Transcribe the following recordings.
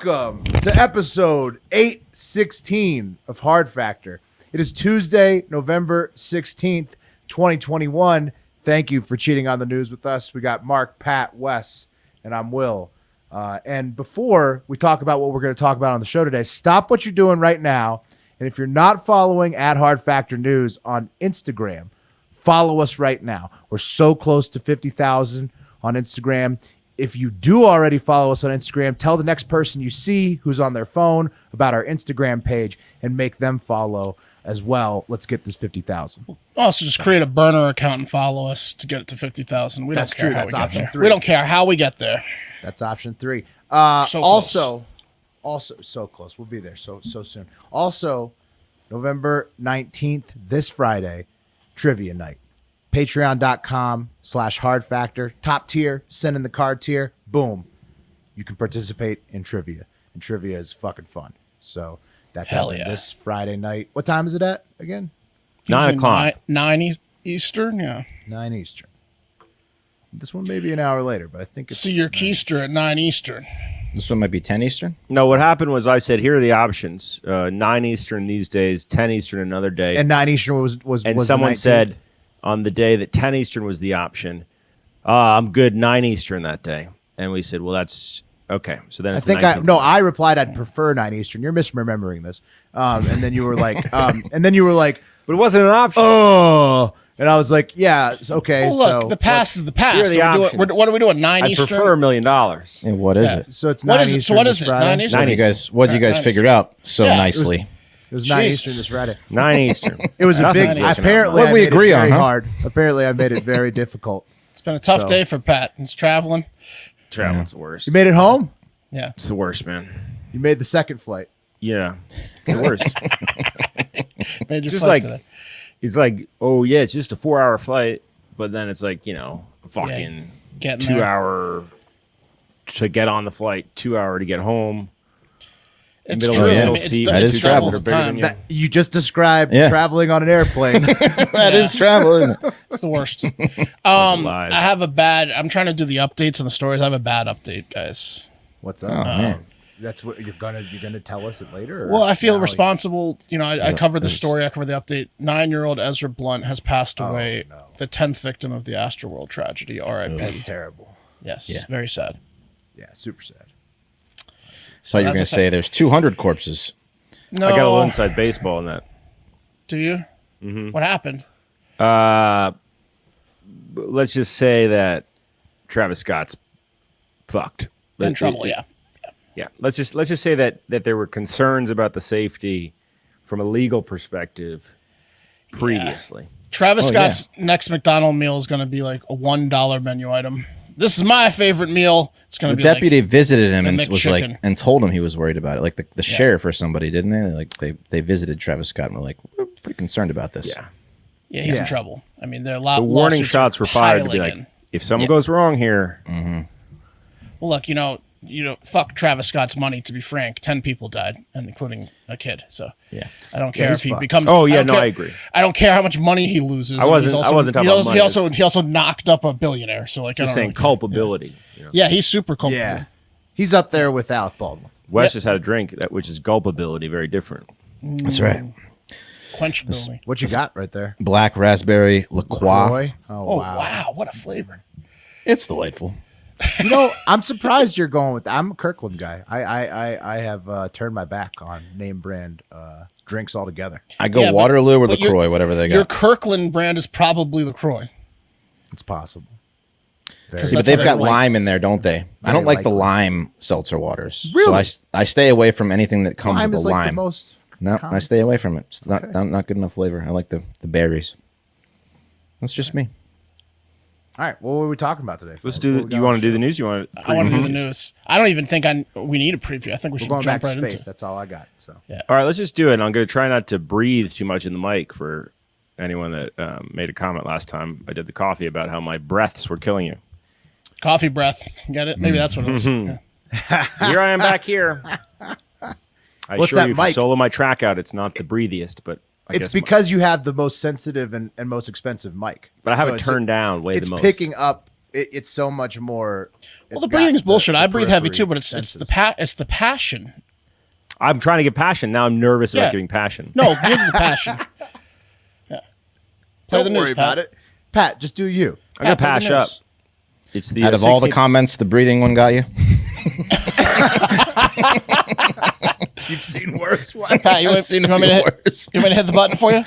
Welcome to episode 816 of Hard Factor. It is Tuesday, November 16th, 2021. Thank you for cheating on the news with us. We got Mark, Pat, Wes, and I'm Will. And before we talk about what we're going to talk about on the show today, stop what you're doing right now. And if you're not following at Hard Factor News on Instagram, follow us right now. We're so close to 50,000 on Instagram. If you do already follow us on Instagram, tell the next person you see who's on their phone about our Instagram page and make them follow as well. Let's get this 50,000. Also, just create a burner account and follow us to get it to 50,000. That's true. That's option 3. We don't care how we get there. That's option 3. So also, so close. We'll be there so soon. Also, November 19th, this Friday, trivia night. Patreon.com/hardfactor. Top tier, send in the card tier. Boom. You can participate in trivia. And trivia is fucking fun. So that's happening this Friday night. What time is it at again? 9 o'clock. 9 Eastern, yeah. 9 Eastern. This one may be an hour later, but I think it's... See your keister at 9 Eastern. This one might be 10 Eastern? No, what happened was I said, here are the options. 9 Eastern these days, 10 Eastern another day. And 9 Eastern was and was someone said on the day that 10 Eastern was the option, I'm good 9 Eastern that day. And we said, well, that's okay. So then it's I replied I'd prefer 9 Eastern. You're misremembering this. And then you were like, but it wasn't an option. Oh, and I was like, yeah, it's okay. Well, look, the past is the past. Here are the options. What are we doing? 9 I Eastern? prefer $1 million. And what is it? So it's 9 Eastern. So what is it? Friday? 9 Eastern? What you guys figured out so nicely? It was 9 Jesus. Eastern this Friday. 9 Eastern. It was a big. Nothing Eastern. Apparently, What'd we agree on, huh? hard. Apparently, I made it very difficult. It's been a tough day for Pat. He's traveling. Traveling's the worst. You made it home. Yeah. It's the worst, man. You made the second flight. Yeah. It's the worst. Made your Just flight like, today. it's like, oh, yeah, it's just a 4-hour flight. But then it's like, a fucking getting 2 there. hour to get on the flight, 2 hour to get home. It's middle true. of the I middle mean, seat. That is double travel. the They're bigger time. than you. That you just described Yeah. traveling on an airplane. That is travel, isn't it? It's the worst. lies. I have a bad. I'm trying to do the updates on the stories. I have a bad update, guys. What's Oh, up? man. That's what you're gonna tell us it later. Or Well, I feel now? responsible. I covered the story. I covered the update. 9-year-old Ezra Blunt has passed away. no. The 10th victim of the Astroworld tragedy. R.I.P. That's terrible. Yes. Yeah. Very sad. Yeah, super sad. So you were that's going to say there's 200 corpses. No. I got a little inside baseball in that. Do you? Mm-hmm. What happened? Let's just say that Travis Scott's fucked. In trouble. Yeah. Yeah. Let's just say that there were concerns about the safety from a legal perspective previously. Travis Scott's next McDonald's meal is going to be like a $1 menu item. This is my favorite meal. It's going to The be deputy visited him the and was like, McChicken. and told him he was worried about it. Like the sheriff or somebody, didn't they? They visited Travis Scott and were like, we're pretty concerned about this. Yeah. Yeah, he's Yeah. in trouble. I mean, there are a The lot. warning lawsuits shots were fired to be piling like, in. if something goes wrong here, Well, look, fuck Travis Scott's money. To be frank, 10 people died, and including a kid. So Yeah. I don't care he's if he fucked. becomes. Oh, yeah, don't care- I agree. I don't care how much money he loses. I wasn't talking about money. He also knocked up a billionaire. So like, just I saying don't really care. culpability. Yeah, he's super culpable. Yeah, he's up there with Alec Baldwin. Wes just had a drink, which is gulpability, very different. That's right. Quenchability. What you got right there? Black raspberry LaCroix. Roy? Oh, Oh wow. wow, what a flavor! It's delightful. I'm surprised you're going with that. I'm a Kirkland guy. I have turned my back on name brand drinks altogether. I go Yeah, but- Waterloo or but your- LaCroix, whatever they Your got. Kirkland brand is probably LaCroix. It's possible. See, that's but they've how got they like- lime in there, don't they? I don't like the likely. lime seltzer waters. Really? So I stay away from anything that comes Lime with is a like lime. the most. No, common. I stay away from it. It's not good enough flavor. I like the berries. That's just me. All right, what were we talking about today? Let's folks? do. What we got You on want the to do show? the news? You want to? I want to do the news. I don't even think we need a preview. I think we We're should going back jump to right space. into it. That's all I got. So All right, let's just do it. And I'm going to try not to breathe too much in the mic for anyone that made a comment last time I did the coffee about how my breaths were killing you. Coffee breath. Get it? Maybe that's what it was. Yeah. So here I am back here. I What's assure that you, if you mic? solo my track out, it's not the breathiest, but it's guess because you have the most sensitive and most expensive mic. but I have So it turned down way It's the most. picking up. it's so much more. Well, the breathing's bullshit. I breathe heavy too, but it's the passion. I'm trying to get passion. Now I'm nervous Yeah. about giving passion. No, give the passion. Yeah. Play Don't the worry news, about it, Pat. Just do you. I'm gonna Pat, play the pass up. news. It's the Out of all the 16th comments, the breathing one got you. You've seen worse ones. Pat, you I've want, seen you a want me few to hit, worse. you want me to hit the button for you?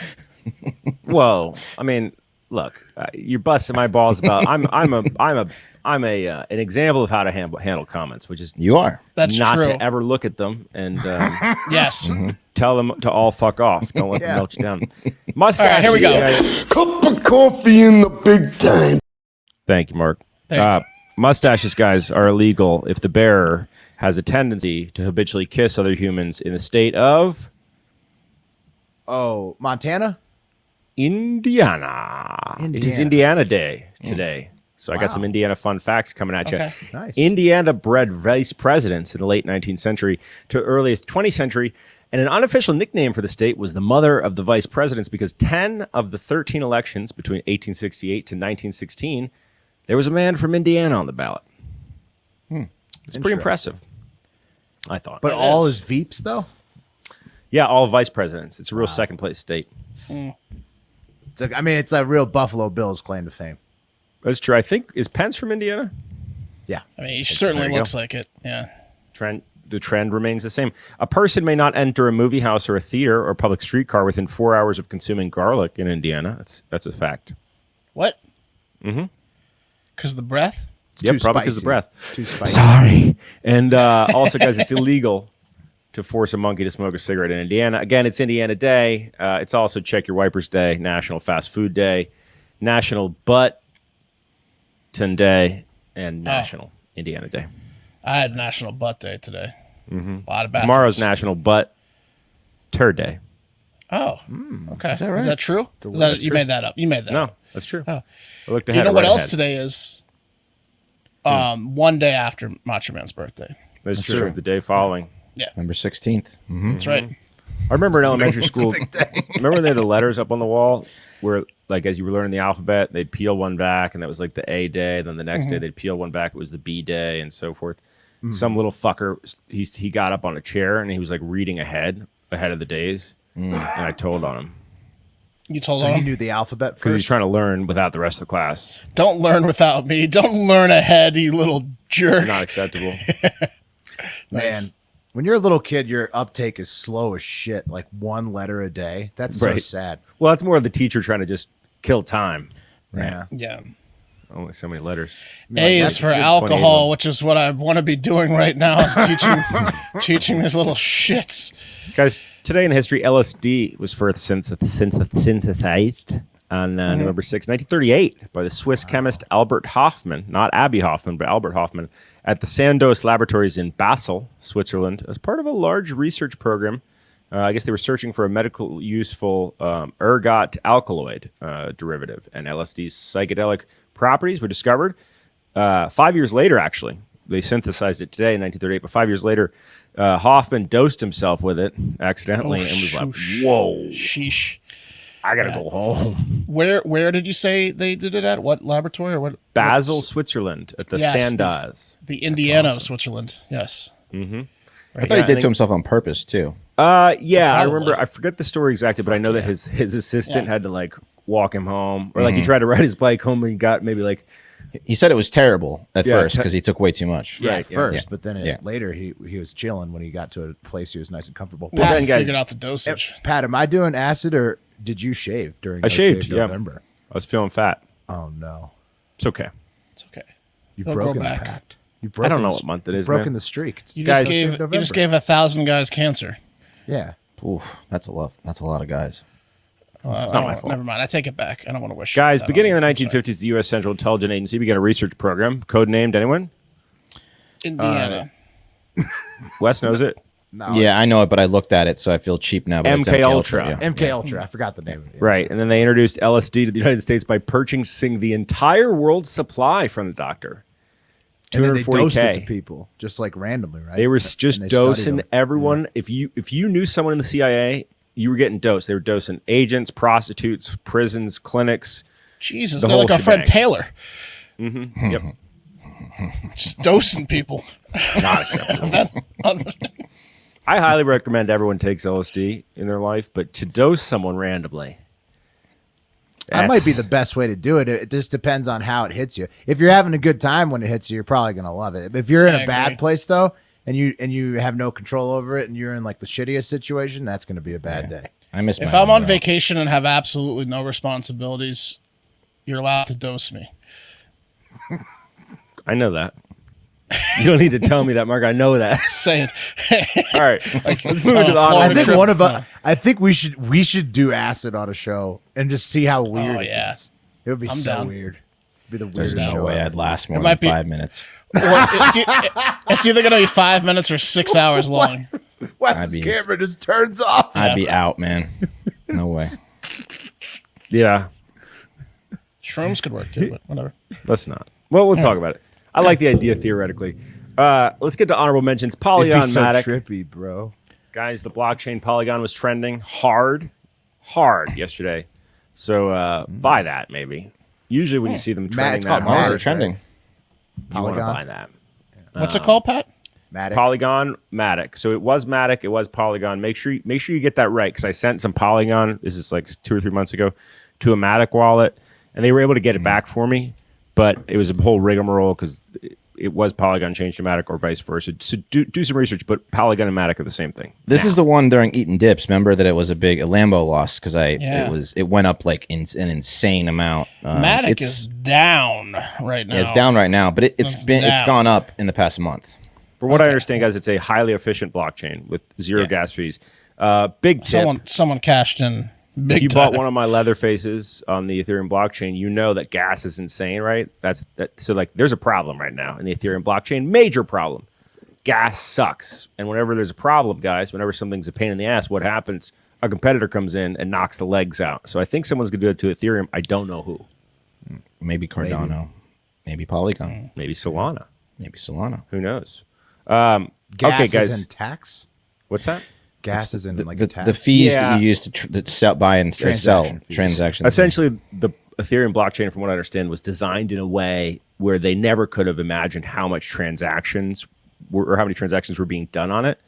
Whoa! I mean, look, you're busting my balls about. I'm an example of how to handle comments, which is You are. That's not true. to ever look at them and Yes. tell them to all fuck off. Don't let them Yeah. melt you down. Mustache. All right, here we go. Cup of coffee in the big time. Thank you, Mark. There you Mustaches, guys, are illegal if the bearer has a tendency to habitually kiss other humans in the state of Oh, Montana. Indiana. It is Indiana Day today. So I got some Indiana fun facts coming at you. Okay. Nice. Indiana bred vice presidents in the late 19th century to earliest 20th century. And an unofficial nickname for the state was the mother of the vice presidents because 10 of the 13 elections between 1868 to 1916, there was a man from Indiana on the ballot. It's pretty impressive, I thought. But It all is. is Veeps though. yeah, all vice presidents. It's a real second place state. It's a real Buffalo Bills claim to fame. That's true. I think, is Pence from Indiana? Yeah. I mean, he certainly there you looks go. like it. Yeah. The trend remains the same. A person may not enter a movie house or a theater or public streetcar within 4 hours of consuming garlic in Indiana. That's a fact. What? Mm-hmm. Because of the breath? Yep, too probably because of the spicy. breath. Too spicy. Sorry. And also, guys, it's illegal to force a monkey to smoke a cigarette in Indiana. Again, it's Indiana Day. It's also Check Your Wipers Day, National Fast Food Day, National Button Day, and National Indiana Day. I had National Butt Day today. Mm-hmm. A lot of bathrooms. Tomorrow's National Butt Tur Day. Oh, okay. Is that right? Is that true? You made that up. You made that No, up. that's true. Oh. I looked You ahead. know what right else ahead. today is? One day after Macho Man's birthday. That's true. The day following. Number 16th. That's right. I remember in elementary school. Remember when they had the letters up on the wall where, like, as you were learning the alphabet, they'd peel one back, and that was like the A day. Then the next day they'd peel one back, it was the B day, and so forth. Some little fucker, he got up on a chair and he was like reading ahead of the days, and I told on him You told So he him, knew the alphabet because he's first. trying to learn without the rest of the class. don't learn without me. Don't learn ahead, you little jerk. Not acceptable. Man, when you're a little kid, your uptake is slow as shit. Like one letter a day. That's so Right. sad. Well, it's more of the teacher trying to just kill time. Yeah. Yeah. Only so many letters. A that's is for good. 28 of alcohol, them. which is what I want to be doing right now, is teaching these little shits. Guys, today in history, LSD was first synthesized on November 6, 1938, by the Swiss chemist Albert Hofmann, not Abby Hoffman, but Albert Hoffman, at the Sandoz Laboratories in Basel, Switzerland, as part of a large research program. I guess they were searching for a medical useful ergot alkaloid derivative, and LSD's psychedelic properties were discovered 5 years later, actually. They synthesized it today in 1938, but 5 years later, Hoffman dosed himself with it accidentally and was like, shoosh. whoa, Sheesh. I got to go home. Where did you say they did it at? What laboratory or what? Basel, Switzerland, at the Yes, Sandoz. The Indiana of Switzerland. Yes. I thought he did to himself on purpose, too. Yeah, I Probably. remember. I forget the story exactly, but I know that his assistant had to like walk him home, or like he tried to ride his bike home, and he got maybe like He said it was terrible at Yeah, first because he took way too much. Yeah, Right, at yeah. first, Yeah. but then Yeah. later he was chilling when he got to a place he was nice and comfortable. Once then, you guys- figured out the dosage. Pat, am I doing acid or did you shave during I No shaved. Shave Yeah, November? I was feeling fat. Oh no. It's okay. It's okay. You've It'll grow broken the back. pact. You've I don't broken know the- what month it you've is, broken man. the streak. It's You Guys- just gave November. 1,000 guys cancer. Yeah. Oof, that's a lot. That's a lot of guys. It's not my fault. Never mind. I take it back. I don't want to wish. Guys, that beginning in on the you. I'm sorry. 1950s, the U.S. Central Intelligence Agency began a research program, codenamed anyone? Indiana. Wes knows it. No, Yeah, I know it, but I looked at it, so I feel cheap now. But it's MK Ultra. yeah. MK Ultra. I forgot the name of it. Right, and then they introduced LSD to the United States by purchasing the entire world's supply from the doctor. And then they dosed it to 240K. people just like randomly, right? They were just And they studied dosing them. everyone. If you knew someone in the CIA, you were getting dosed. They were dosing agents, prostitutes, prisons, clinics. Jesus, the they're whole like our friend shebang. Taylor. Yep. Just dosing people. Not acceptable. I highly recommend everyone takes LSD in their life, but to dose someone randomly. That might be that's- the best way to do it. It just depends on how it hits you. If you're having a good time when it hits you, you're probably gonna love it. If you're in I a bad agree. place though, and you have no control over it, and you're in like the shittiest situation, that's gonna be a bad day. I miss. If my I'm on homegirl. vacation and have absolutely no responsibilities, you're allowed to dose me. I know that. You don't need to tell me that, Mark. I know that. Saying, All right. Let's move into the Florida honorable I think trip. one of us. I think we should do acid on a show and just see how weird Oh, it yeah. gets. It would be I'm so down. weird. It'd be the There's weirdest no show way ever. I'd last more It than might be- 5 minutes. or it's either going to be 5 minutes or 6 hours long. Wes's I'd be- camera just turns off. I'd be out, man. No way. Yeah. Shrooms could work too, but whatever. Let's not. Well, we'll talk about it. I like the idea theoretically. Let's get to honorable mentions. It'd be Polygon so Matic. trippy, bro. Guys, the blockchain Polygon was trending hard yesterday. So buy that maybe. Usually when you see them it's trending called that Why is hard, it trending? you want to Polygon? buy that. What's it called, Pat? Matic. Polygon Matic. So it was Matic. It was Polygon. Make sure you get that right because I sent some Polygon. This is like 2 or 3 months ago to a Matic wallet, and they were able to get it back for me. But it was a whole rigmarole because it was Polygon changed to Matic or vice versa. So do some research. But Polygon and Matic are the same thing. This is the one during Eatin' Dips. Remember that it was a Lambo loss because Yeah. it went up like an insane amount. Matic it's, is down right now. yeah, it's down right now, but it's down. gone up in the past month. From what I understand, guys, it's a highly efficient blockchain with zero gas fees. Big tip. Someone cashed in big If you time. bought one of my leather faces on the Ethereum blockchain, you know that gas is insane, right? So like there's a problem right now in the Ethereum blockchain, major problem. Gas sucks. And whenever there's a problem, guys, whenever something's a pain in the ass, what happens? A competitor comes in and knocks the legs out. So I think someone's going to do it to Ethereum. I don't know who. Maybe Cardano, maybe Polygon, Maybe Solana. maybe Solana. Who knows? Gas okay, is guys. in tax. What's that? Gas is in like The, a tax. the fees Yeah. that you use to sell, buy and or sell Transaction fees. transactions. Essentially, the Ethereum blockchain, from what I understand, was designed in a way where they never could have imagined how much transactions were, or how many transactions were being done on it.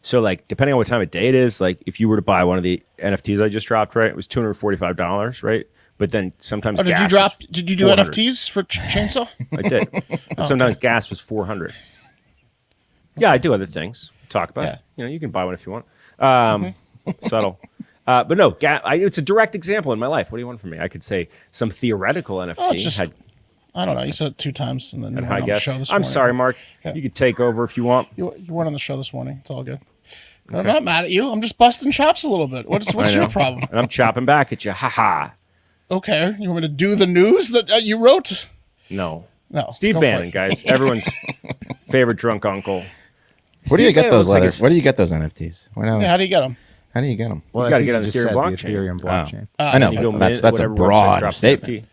So, like, depending on what time of day it is, like, if you were to buy one of the NFTs I just dropped, right, it was $245, right? But then sometimes Oh, did you gas drop? was Did you do 400. NFTs for Chainsaw? I did. But sometimes gas was 400. Yeah, I do other things. Talk about Yeah. it. You know, you can buy one if you want. Subtle. But no, it's a direct example in my life. What do you want from me? I could say some theoretical NFT Oh, it's just- had I don't know. You said it 2 times and then you and weren't high on the gas. show this I'm morning. sorry, Mark. Yeah. You could take over if you want. You weren't on the show this morning. It's all good. I'm not mad at you. I'm just busting chops a little bit. What's I your know. problem? And I'm chopping back at you. Ha ha. Okay, you want me to do the news that you wrote? No. No. Steve go for Bannon, it. guys. Everyone's favorite drunk uncle. Where do you Steve get Bannon those looks like letters? he's- Where do you get those NFTs? Yeah, how do you get them? How do you get them? well, you I gotta think get on you the just Ethereum said the blockchain. Ethereum blockchain. I know, You go but that's a whatever website broad drops statement.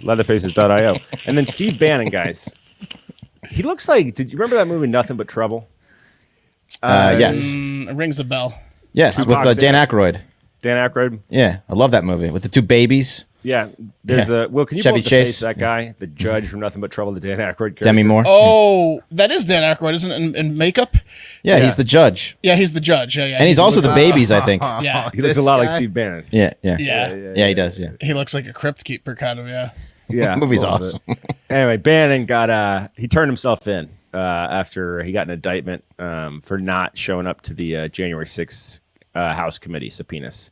Leatherfaces.io. And then Steve Bannon, guys. He looks like, did you remember that movie Nothing But Trouble? Yes, It rings a bell. yes, with Boxing. Dan Aykroyd. Dan Aykroyd? Yeah, I love that movie with the 2 babies. Yeah. There's Yeah. the, Will, can you Chevy pull up the Chase. face of that guy? The judge from Nothing But Trouble, the Dan Aykroyd character. Demi Moore. Oh, that is Dan Aykroyd, isn't it? In makeup? Yeah, he's the judge, Yeah, he's the judge. Yeah, yeah. and he's also the babies. I think. Yeah. He looks a This lot like guy? Steve Bannon. Yeah, yeah, Yeah. he does. Yeah, He looks like a crypt keeper, kind of. Yeah. Yeah. movie's love awesome. Anyway, Bannon got he turned himself in after he got an indictment for not showing up to the January 6th House committee subpoenas.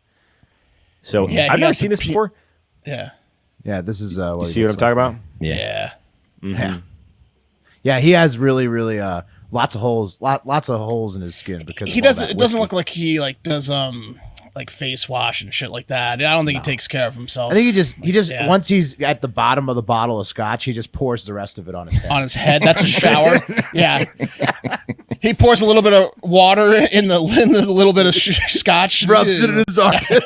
So Yeah, he I've never got seen this before. Yeah. Yeah, this is what You he see what I'm looks talking like. about? Yeah. Yeah. Yeah, he has really, really lots of holes, lots of holes in his skin because He of all doesn't. that It doesn't whiskey. look like he does like face wash and shit like that. I don't think he takes care of himself. I think he just Yeah. once he's at the bottom of the bottle of scotch, he just pours the rest of it on his head. on his head. That's a shower. Yeah. He pours a little bit of water in the little bit of scotch. Rubs it in his armpit.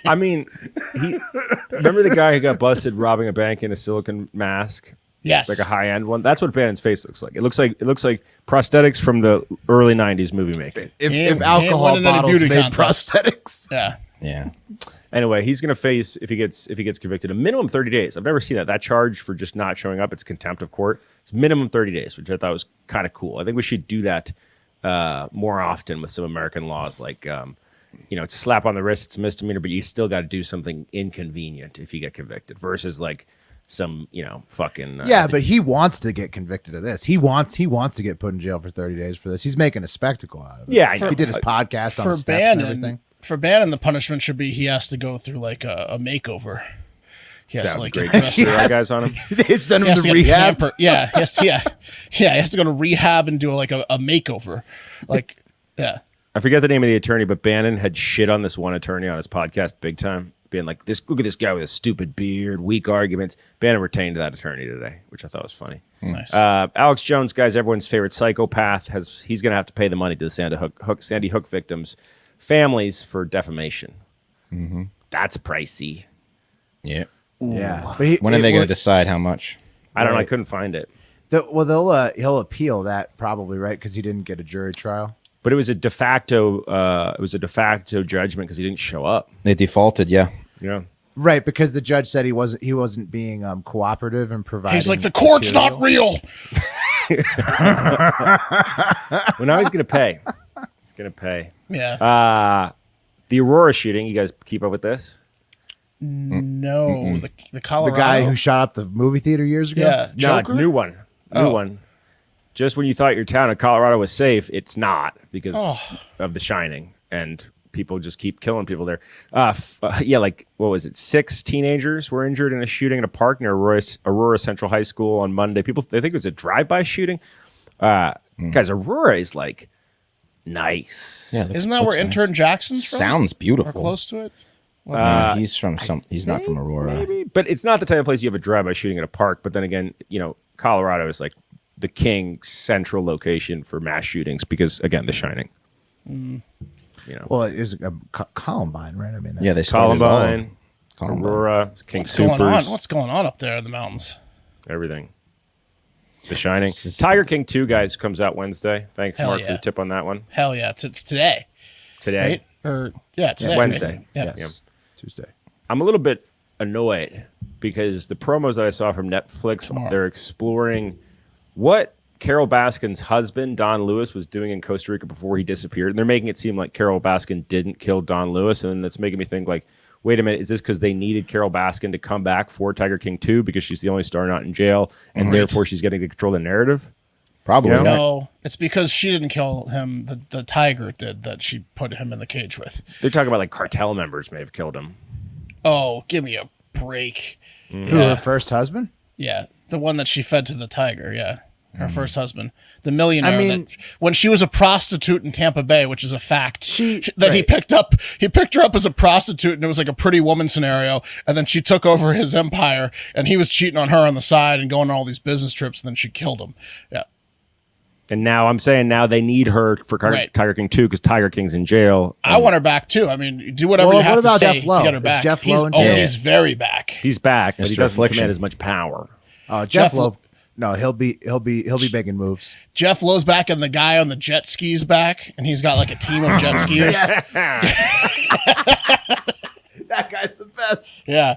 I mean, remember the guy who got busted robbing a bank in a silicone mask? Yes. Like a high end one. That's what Bannon's face looks like. It looks like prosthetics from the early '90s movie making. If He ain't alcohol winning any bottles beauty made contests. prosthetics. Yeah. Yeah. Anyway, he's going to face, if he gets convicted, a minimum 30 days. I've never seen that charge for just not showing up. It's contempt of court. It's minimum 30 days, which I thought was kind of cool. I think we should do that more often with some American laws. Like, it's a slap on the wrist. It's a misdemeanor, but you still got to do something inconvenient if you get convicted versus like some, fucking. But he wants to get convicted of this. He wants to get put in jail for 30 days for this. He's making a spectacle out of it. Yeah, I he know. did his podcast on For the steps and Bannon, everything. for Bannon, the punishment should be he has to go through like a makeover. He has That to would like be get great. dressed up. Steroid guys on him. They send He him has to to get rehab. pampered. Yeah, he has to go to rehab and do like a makeover. Like, yeah. I forget the name of the attorney, but Bannon had shit on this one attorney on his podcast big time, being like, look at this guy with a stupid beard, weak arguments. Bannon retained that attorney today, which I thought was funny. Nice. Alex Jones, guys, everyone's favorite psychopath, he's going to have to pay the money to the Sandy Hook victims' families for defamation. Mm-hmm. That's pricey. Yeah. Yeah. When are they going to decide how much? I don't know. I Right. couldn't find it. He'll appeal that probably, right? Because he didn't get a jury trial. But it was a de facto judgment because he didn't show up. They defaulted, yeah. Yeah. Right, because the judge said he wasn't being cooperative and providing. He's like, the court's material. not real. Well, now he's going to pay. He's going to pay. Yeah. The Aurora shooting, you guys keep up with this? No, the The Colorado guy who shot up the movie theater years ago. Yeah, No, Joker. new one. New one. Just when you thought your town of Colorado was safe, it's not because of The Shining, and people just keep killing people there. Like what was it? 6 teenagers were injured in a shooting in a park near Aurora Central High School on Monday. They think it was a drive-by shooting. Guys, Aurora is like nice. Yeah, Isn't that where intern Jackson's from? Sounds Or beautiful. close to it? No, he's from He's not from Aurora. Maybe, but it's not the type of place you have a drive-by shooting at a park. But then again, Colorado is like the king central location for mass shootings because again, The Shining. Well, it was Columbine, right? I mean, that's, Yeah, they started Columbine, Columbine. Aurora, King What's going on? Supers, What's going on up there in the mountains? everything. The Shining. This is- Tiger King 2, guys, comes out Wednesday. Thanks, Hell Mark, for yeah. the tip on that one. Hell yeah, it's today, Today. right? Or yeah, today. Wednesday. Yeah. yes. Yeah. Tuesday. I'm a little bit annoyed because the promos that I saw from Netflix, Tomorrow. they're exploring what Carol Baskin's husband, Don Lewis, was doing in Costa Rica before he disappeared. And they're making it seem like Carol Baskin didn't kill Don Lewis. And then that's making me think like, wait a minute, is this because they needed Carol Baskin to come back for Tiger King 2 because she's the only star not in jail and therefore she's getting to control the narrative? Probably. Yeah. right? No, it's because she didn't kill him. The tiger did that. She put him in the cage with. They're talking about like cartel members may have killed him. Oh, give me a break. Who, Yeah. her first husband? Yeah, the one that she fed to the tiger. Yeah, her first husband, the millionaire. I mean- that when she was a prostitute in Tampa Bay, which is a fact. He right. picked her up as a prostitute, and it was like a pretty woman scenario. And then she took over his empire, and he was cheating on her on the side and going on all these business trips. And then she killed him. Yeah, And now I'm saying now they need her for Right. Tiger King 2 because Tiger King's in jail. I want her back too. I mean, do whatever Well, you have what to about say Jeff Lowe? to get her Is back. Jeff Lowe in Oh, jail? he's very back. He's back, but he Mr. doesn't Affliction. command as much power. Jeff Jeff Lowe. No, he'll be making moves. Jeff Lowe's back, and the guy on the jet skis back, and he's got like a team of jet skiers. That guy's the best. Yeah,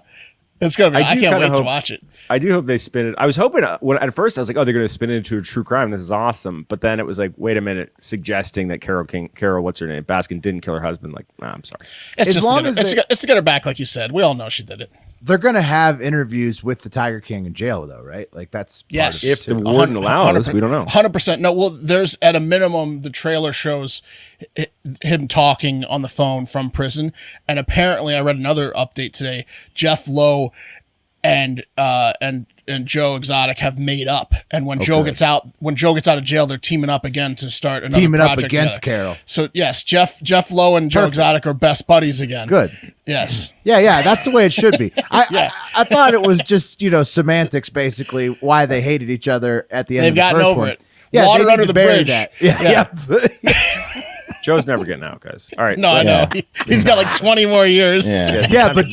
it's gonna be. I I, do can't kinda wait to hope- watch it. I do hope they spin it. I was hoping when at first I was like, oh, they're going to spin it into a true crime. This is awesome. But then it was like, wait a minute, suggesting that Carol, what's her name, Baskin didn't kill her husband. Like, nah, I'm sorry. It's As just long to get her, as it's to get her back, like you said. We all know she did it. They're gonna have interviews with the Tiger King in jail, though, right? Like that's part Yes. of it, If the too. warden allows, we don't know. 100%. No, well, there's at a minimum the trailer shows him talking on the phone from prison, and apparently I read another update today. Jeff Lowe and Joe Exotic have made up, and when Joe gets out of jail, they're teaming up again to start another Teaming up project against together. Carol. So yes, Jeff Lowe and Joe Perfect. Exotic are best buddies again. Good. Yes. Yeah, that's the way it should be. Yeah. I thought it was just semantics, basically, why they hated each other at the end. They've of the gotten first over one. it. Yeah, Water they need under to the bury bridge. That. Yeah. Yeah. Joe's never getting out, guys. All right. No, I know. He's got like 20 more years. Yeah. Yeah, but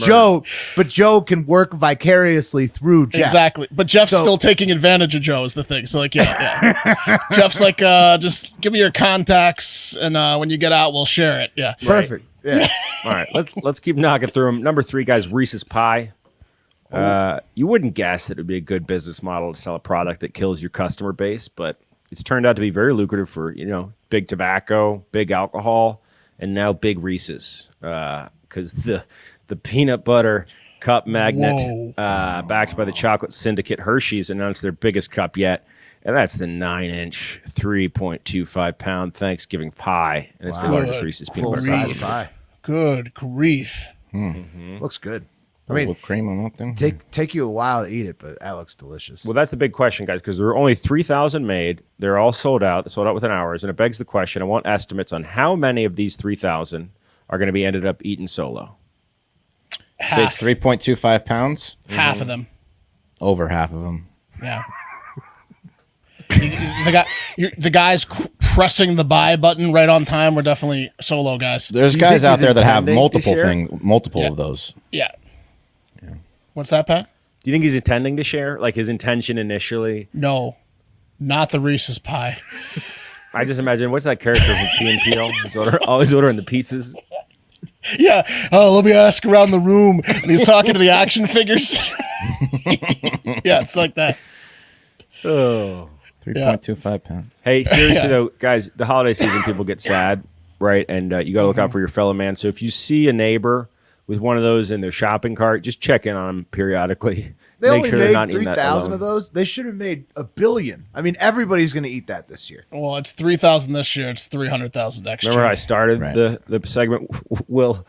Joe can work vicariously through Jeff. Exactly. But Jeff's So- still taking advantage of Joe is the thing. So like, yeah. Jeff's like, just give me your contacts, and when you get out, we'll share it. Yeah. Perfect. Yeah. All right, let's keep knocking through them. Number 3, guys, Reese's Pie. You wouldn't guess that it would be a good business model to sell a product that kills your customer base, but it's turned out to be very lucrative for, big tobacco, big alcohol, and now big Reese's. Because the peanut butter cup magnet, backed by the chocolate syndicate Hershey's, announced their biggest cup yet. And that's the 9-inch, 3.25-pound Thanksgiving pie. And it's the largest Reese's peanut butter Full-size cup. pie. Good grief. Looks good. I I mean, whipped cream on that thing. take you a while to eat it, but that looks delicious. Well, that's the big question, guys, because there are only 3,000 made. They're all sold out. They're sold out within hours. And it begs the question, I want estimates on how many of these 3,000 are going to be ended up eaten solo. So it's 3.25 pounds. Half of them. Over half of them. Yeah. the guys pressing the buy button right on time were definitely solo guys. There's Do you guys think out he's there that have intending to multiple Yeah. of those. Yeah. What's that, Pat? Do you think he's intending to share? Like his intention initially? No, not the Reese's pie. I just imagine, what's that character from Key and Peele? Always ordering the pizzas. Yeah. Oh, let me ask around the room. And he's talking to the action figures. Yeah, it's like that. Oh. 3.25 pounds. Hey, seriously though, guys, the holiday season, people get sad, right? And you got to look out for your fellow man. So if you see a neighbor with one of those in their shopping cart, just check in on them periodically. They Make only sure they're made not eating that 3,000 alone. of those. They should have made 1 billion. I mean, everybody's going to eat that this year. Well, it's 3,000 this year. It's 300,000 next year. Remember, I started Right. the segment. Will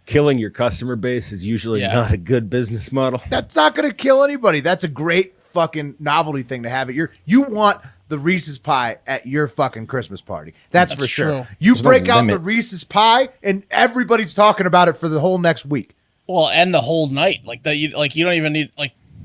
killing your customer base is usually not a good business model. That's not going to kill anybody. That's a great fucking novelty thing to have at you want the Reese's pie at your fucking Christmas party. That's for sure. true. You There's no break out the limit. Reese's pie and everybody's talking about it for the whole next week. Well, and the whole night, like that. You don't even need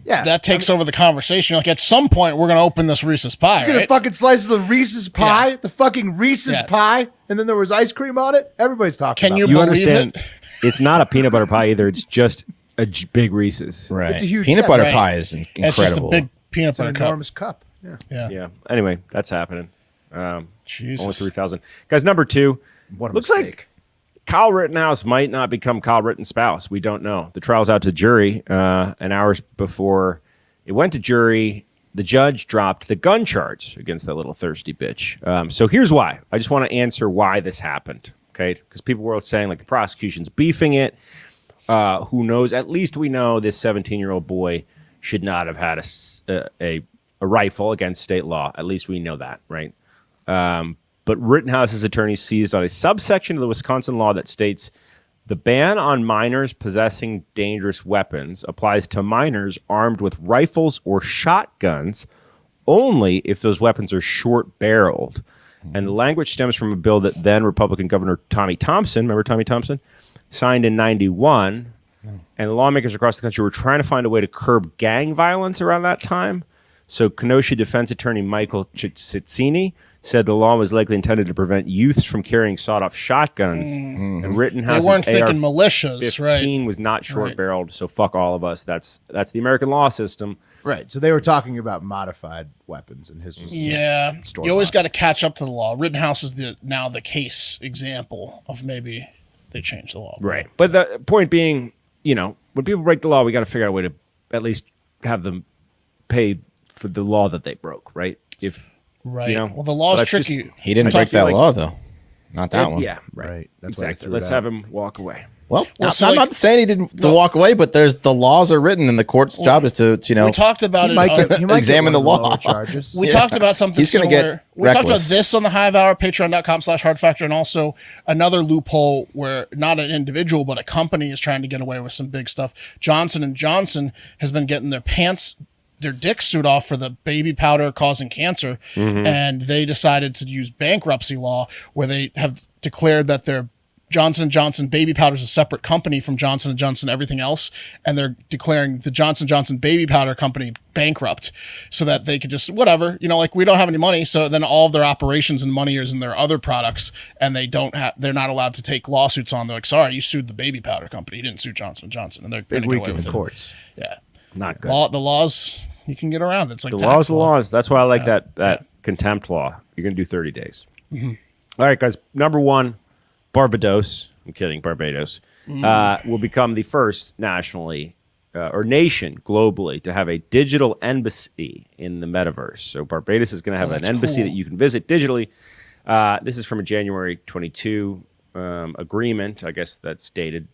Yeah, that takes over the conversation. Like at some point, we're gonna open this Reese's pie. You get a Right? fucking slice of the Reese's pie, Yeah. the fucking Reese's Yeah. pie, and then there was ice cream on it. Everybody's talking Can about you it. You believe understand? it? It's not a peanut butter pie either. It's just a big Reese's. Right. It's a huge- peanut yeah, butter right. pie is incredible. It's just a big peanut It's an butter cup. enormous cup. Yeah. Yeah. Yeah. Anyway, that's happening. Jesus. Only 3,000. Guys, number 2. What a Looks mistake. like Kyle Rittenhouse might not become Kyle Ritten's spouse. We don't know. The trial's out to jury, and hours before it went to jury, the judge dropped the gun charge against that little thirsty bitch. So here's why. I just want to answer why this happened, okay? Because people were saying, like, the prosecution's beefing it. Who knows? At least we know this 17-year-old boy should not have had a rifle against state law. At least we know that, right? But Rittenhouse's attorney seized on a subsection of the Wisconsin law that states the ban on minors possessing dangerous weapons applies to minors armed with rifles or shotguns only if those weapons are short-barreled. And the language stems from a bill that then Republican Governor Tommy Thompson, remember Tommy Thompson, signed in 91. And lawmakers across the country were trying to find a way to curb gang violence around that time. So Kenosha defense attorney Michael Ciccini said the law was likely intended to prevent youths from carrying sawed-off shotguns. And Rittenhouse's They weren't thinking AR-15 militias, right? was not short-barreled, so fuck all of us. That's the American law system. Right. So they were talking about modified weapons, and his was Yeah, store you always bought. got to catch up to the law. Rittenhouse is now the case example of maybe they changed the law. But the point being, when people break the law, we got to figure out a way to at least have them pay for the law that they broke, right? Right. Well, the law's but I've just- tricky. He didn't I break just feel that like- law, though. Not that one. Yeah, right. Right. That's why they Exactly. threw it Let's out. have him walk away. Well, so I'm like- not saying he didn't to walk away, but the laws are written, and the court's job is to We talked about He it. might get, he might Examine get the one of law. lower charges. We talked about something He's gonna get similar. We talked about reckless. this on the Hive Hour, patreon.com/hardfactor, and also another loophole where not an individual, but a company is trying to get away with some big stuff. Johnson & Johnson has been getting their dick suit off for the baby powder causing cancer, and they decided to use bankruptcy law where they have declared that their Johnson & Johnson baby powder is a separate company from Johnson & Johnson everything else, and they're declaring the Johnson & Johnson baby powder company bankrupt so that they could just whatever, like we don't have any money, so then all of their operations and money is in their other products, and they're not allowed to take lawsuits on. They're like, sorry, you sued the baby powder company, you didn't sue Johnson & Johnson, and they're Big going to get week away in with the it. courts. Yeah. Not good. The laws you can get around. It's like The tax law's the law. laws. That's why I like that contempt law. You're going to do 30 days. All right, guys. Number 1, Barbados, I'm kidding, Barbados, will become the first nationally or nation globally to have a digital embassy in the metaverse. So Barbados is going to have an embassy that you can visit digitally. This is from a January 22 agreement. I guess that's dated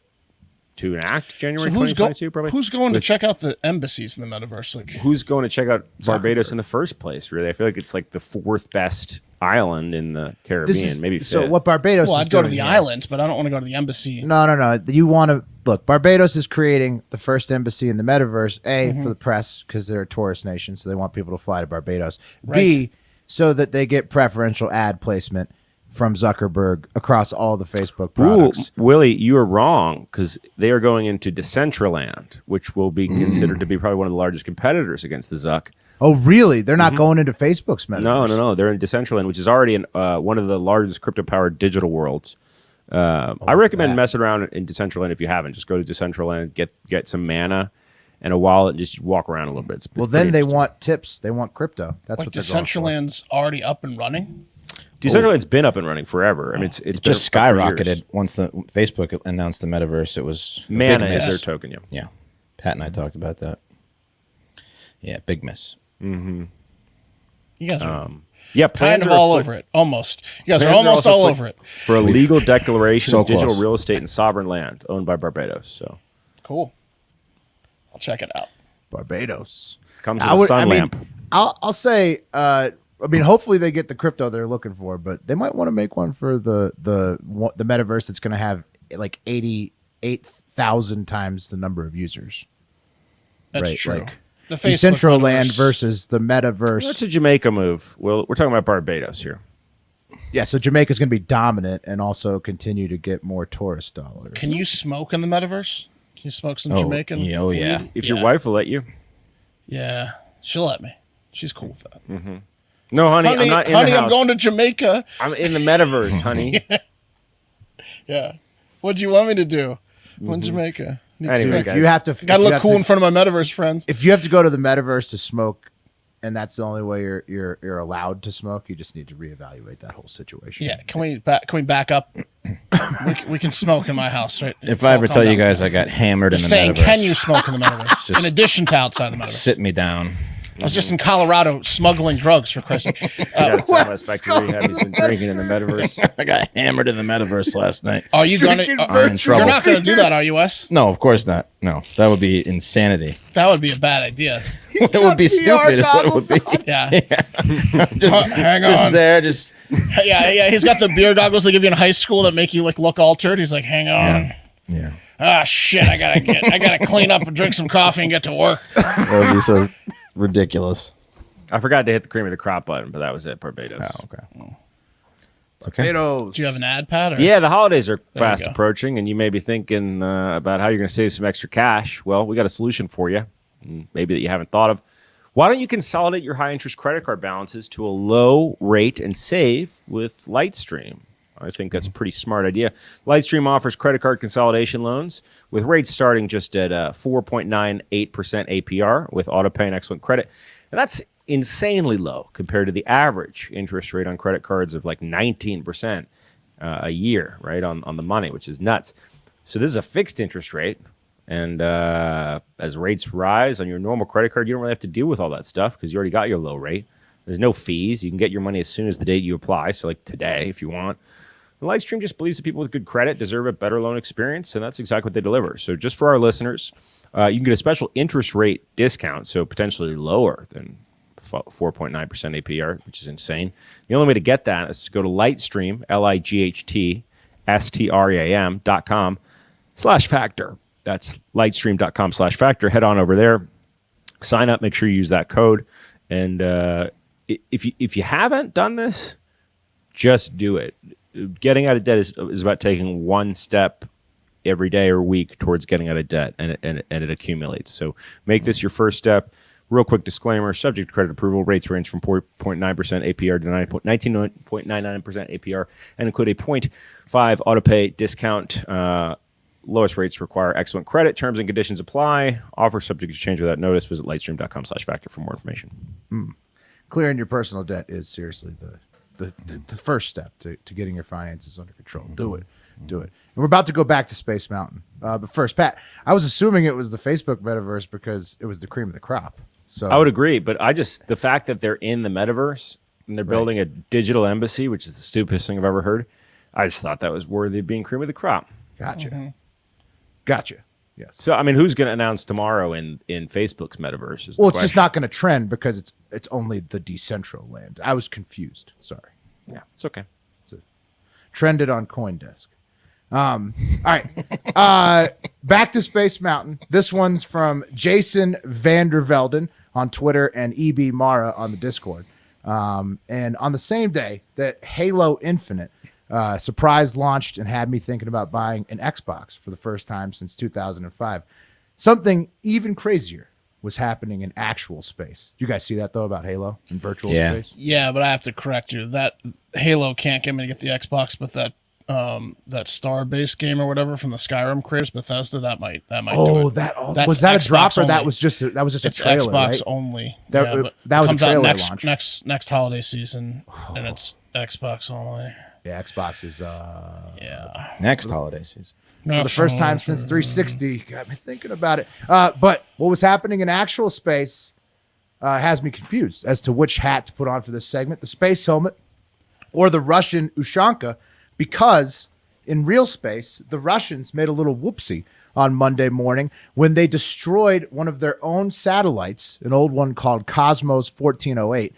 to enact January 2022, probably. Who's going to check out the embassies in the metaverse? Like, who's going to check out Barbados in the first place, really? I feel like it's like the fourth best island in the Caribbean, maybe fifth. So what Barbados well, is I'd go to doing the here- island, but I don't want to go to the embassy. No. You want to look. Barbados is creating the first embassy in the metaverse. A, for the press, because they're a tourist nation, so they want people to fly to Barbados. B, so that they get preferential ad placement from Zuckerberg across all the Facebook products. Ooh, Willie, you are wrong, because they are going into Decentrland, which will be considered to be probably one of the largest competitors against the Zuck. Oh, really? They're not going into Facebook's metaverse? No. They're in Decentraland, which is already one of the largest crypto-powered digital worlds. I recommend messing around in Decentraland if you haven't. Just go to Decentraland, get some mana and a wallet, and just walk around a little bit. Well, then they want tips. They want crypto. That's Like what they're going for. Decentraland's already up and running. Decentraland's been up and running forever. I mean, it's It been just up for years. skyrocketed once the Facebook announced the metaverse. It was a Mana big is miss. their token, yeah. Yeah, Pat and I talked about that. Yeah, big miss. You guys are Yeah, kind plans of are all afoot- over it. Almost. You guys are plans almost also all afoot over it. for a legal declaration So of digital close. real estate and sovereign land owned by Barbados. So Cool. I'll check it out. Barbados. comes with a sun lamp. I'll say. Hopefully they get the crypto they're looking for, but they might want to make one for the metaverse that's going to have like 88,000 times the number of users. That's Right, true. like The Facebook Decentraland metaverse- versus the metaverse. That's a Jamaica move. Well, we're talking about Barbados here. Yeah, so Jamaica's going to be dominant and also continue to get more tourist dollars. Can you smoke in the metaverse? Can you smoke some Jamaican? yeah, oh, yeah. weed? If your wife will let you. Yeah, she'll let me. She's cool with that. No, honey, I'm Honey, not in honey, the house. I'm going to Jamaica. I'm in the metaverse, honey. Yeah. What do you want me to do? I'm in Jamaica. Need to Anyway, smoke. If guys. you have to, Gotta if you look have cool to- in front of my metaverse friends. If you have to go to the metaverse to smoke, and that's the only way you're allowed to smoke, you just need to reevaluate that whole situation. Yeah, can we back up? we can smoke in my house, right? If So I ever calm tell you down. guys I got hammered in Just the saying, metaverse, can you smoke in the metaverse in addition to outside the metaverse? sit me down? I was just in Colorado smuggling drugs for Christ's sake. Yeah, some aspect where he's been drinking in the metaverse. I got hammered in the metaverse last night. Are you gonna? I'm in trouble. You're not gonna do that, are you, Wes? No, of course not. No, that would be insanity. That would be a bad idea. It would be stupid. Is what it would be. Yeah. Just, Hang on. just there, just Yeah. He's got the beer goggles they give you in high school that make you like look altered. He's like, hang on. yeah. Ah, shit. I gotta clean up and drink some coffee and get to work. That would be so ridiculous. I forgot to hit the cream of the crop button, but that was it, Barbados. Oh, okay. Potatoes. Do you have an ad pad? Or? Yeah, the holidays are fast go. approaching, and you may be thinking about how you're going to save some extra cash. Well, we got a solution for you, maybe that you haven't thought of. Why don't you consolidate your high-interest credit card balances to a low rate and save with Lightstream? I think that's a pretty smart idea. Lightstream offers credit card consolidation loans with rates starting just at 4.98% APR with autopay and excellent credit. And that's insanely low compared to the average interest rate on credit cards of like 19% a year, right, on the money, which is nuts. So this is a fixed interest rate. And as rates rise on your normal credit card, you don't really have to deal with all that stuff because you already got your low rate. There's no fees. You can get your money as soon as the date you apply, so like today if you want. And Lightstream just believes that people with good credit deserve a better loan experience, and that's exactly what they deliver. So just for our listeners, you can get a special interest rate discount, so potentially lower than 4.9% APR, which is insane. The only way to get that is to go to Lightstream, lightstream.com/factor. That's lightstream.com/factor. Head on over there, sign up, make sure you use that code. And if you haven't done this, just do it. Getting out of debt is about taking one step every day or week towards getting out of debt, and it accumulates. So make this your first step. Real quick disclaimer, subject to credit approval, rates range from 4.9% APR to 19.99% APR and include a 0.5 autopay discount. Lowest rates require excellent credit. Terms and conditions apply. Offer subject to change without notice. Visit lightstream.com/factor for more information. Clearing your personal debt is seriously the first step to getting your finances under control. Do it. do it. And we're about to go back to Space Mountain. But first, Pat, I was assuming it was the Facebook metaverse because it was the cream of the crop. So I would agree, but the fact that they're in the metaverse and they're building a digital embassy, which is the stupidest thing I've ever heard, I just thought that was worthy of being cream of the crop. Gotcha. Gotcha. Yes. So, I mean, who's going to announce tomorrow in Facebook's metaverse? Well, it's just not going to trend because it's only the Decentrland. I was confused. Sorry. Yeah, it's okay. Trended on CoinDesk. All right. Back to Space Mountain. This one's from Jason Vandervelden on Twitter and EB Mara on the Discord. And on the same day that Halo Infinite surprise launched and had me thinking about buying an Xbox for the first time since 2005, something even crazier was happening in actual space. Do you guys see that, though, about Halo in virtual space? Yeah, but I have to correct you. That Halo can't get me to get the Xbox, but that Starbase game or whatever from the Skyrim creators, Bethesda, that might do it. Was that a drop Xbox or only. that was just a It's trailer, Xbox right? only. That was a comes out trailer launch. next holiday season, and it's Xbox only. Yeah, Xbox is Next holiday season. for the first time since 360. Got me thinking about it. But what was happening in actual space has me confused as to which hat to put on for this segment: the space helmet or the Russian Ushanka, because in real space, the Russians made a little whoopsie on Monday morning when they destroyed one of their own satellites, an old one called Cosmos 1408,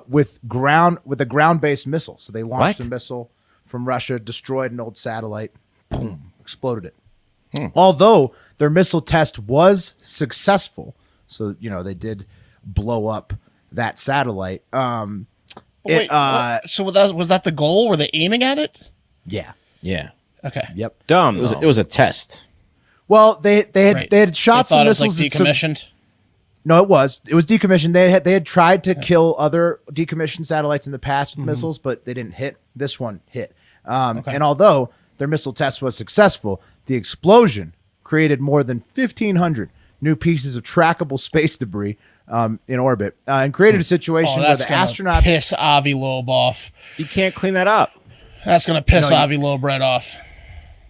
with a ground-based missile. So they launched a missile from Russia, destroyed an old satellite, boom, exploded it. Although their missile test was successful, so they did blow up that satellite. Wait, so was that the goal? Were they aiming at it? Yeah. Yeah. Okay. Yep. dumb. It was a test. Well, they Right. had shot They some thought it was, like, missiles. At some- decommissioned. No, it was decommissioned. They had tried to kill other decommissioned satellites in the past with missiles, but they didn't hit. This one hit. And although their missile test was successful, the explosion created more than 1,500 new pieces of trackable space debris in orbit, and created a situation where that's the gonna astronauts. piss Avi Loeb off. You can't clean that up. That's gonna piss Avi Loeb right off.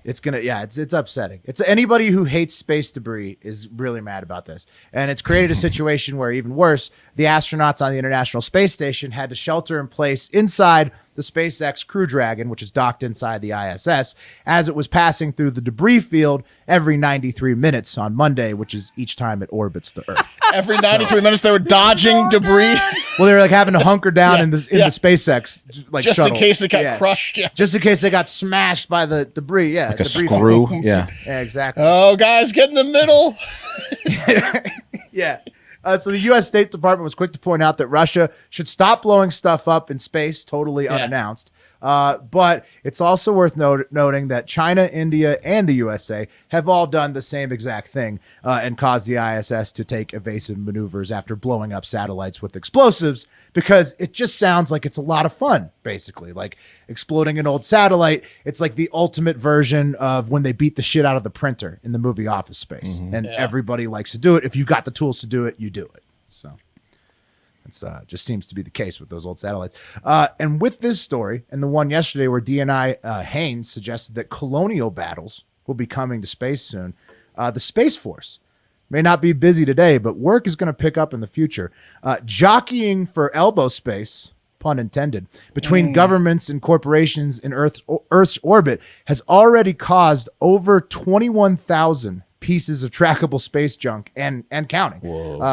It's upsetting. It's anybody who hates space debris is really mad about this. And it's created a situation where, even worse, the astronauts on the International Space Station had to shelter in place inside the SpaceX Crew Dragon, which is docked inside the ISS, as it was passing through the debris field every 93 minutes on Monday, which is each time it orbits the Earth. Every 93 minutes, they were dodging debris Well, they were like having to hunker down in the SpaceX just shuttle. in case it got Yeah. crushed. Yeah. Just in case they got smashed by the debris. Yeah, Like a debris screw. Yeah. Yeah, exactly. Oh, guys, get in the middle. Yeah. So the U.S. State Department was quick to point out that Russia should stop blowing stuff up in space totally unannounced. But it's also worth noting that China, India, and the USA have all done the same exact thing and caused the ISS to take evasive maneuvers after blowing up satellites with explosives, because it just sounds like it's a lot of fun, basically. Like exploding an old satellite, it's like the ultimate version of when they beat the shit out of the printer in the movie Office Space. And everybody likes to do it. If you've got the tools to do it, you do it. So it's just seems to be the case with those old satellites. And with this story and the one yesterday where DNI Haynes suggested that colonial battles will be coming to space soon, the Space Force may not be busy today, but work is going to pick up in the future. Jockeying for elbow space, pun intended, between governments and corporations in Earth's orbit has already caused over 21,000 pieces of trackable space junk and counting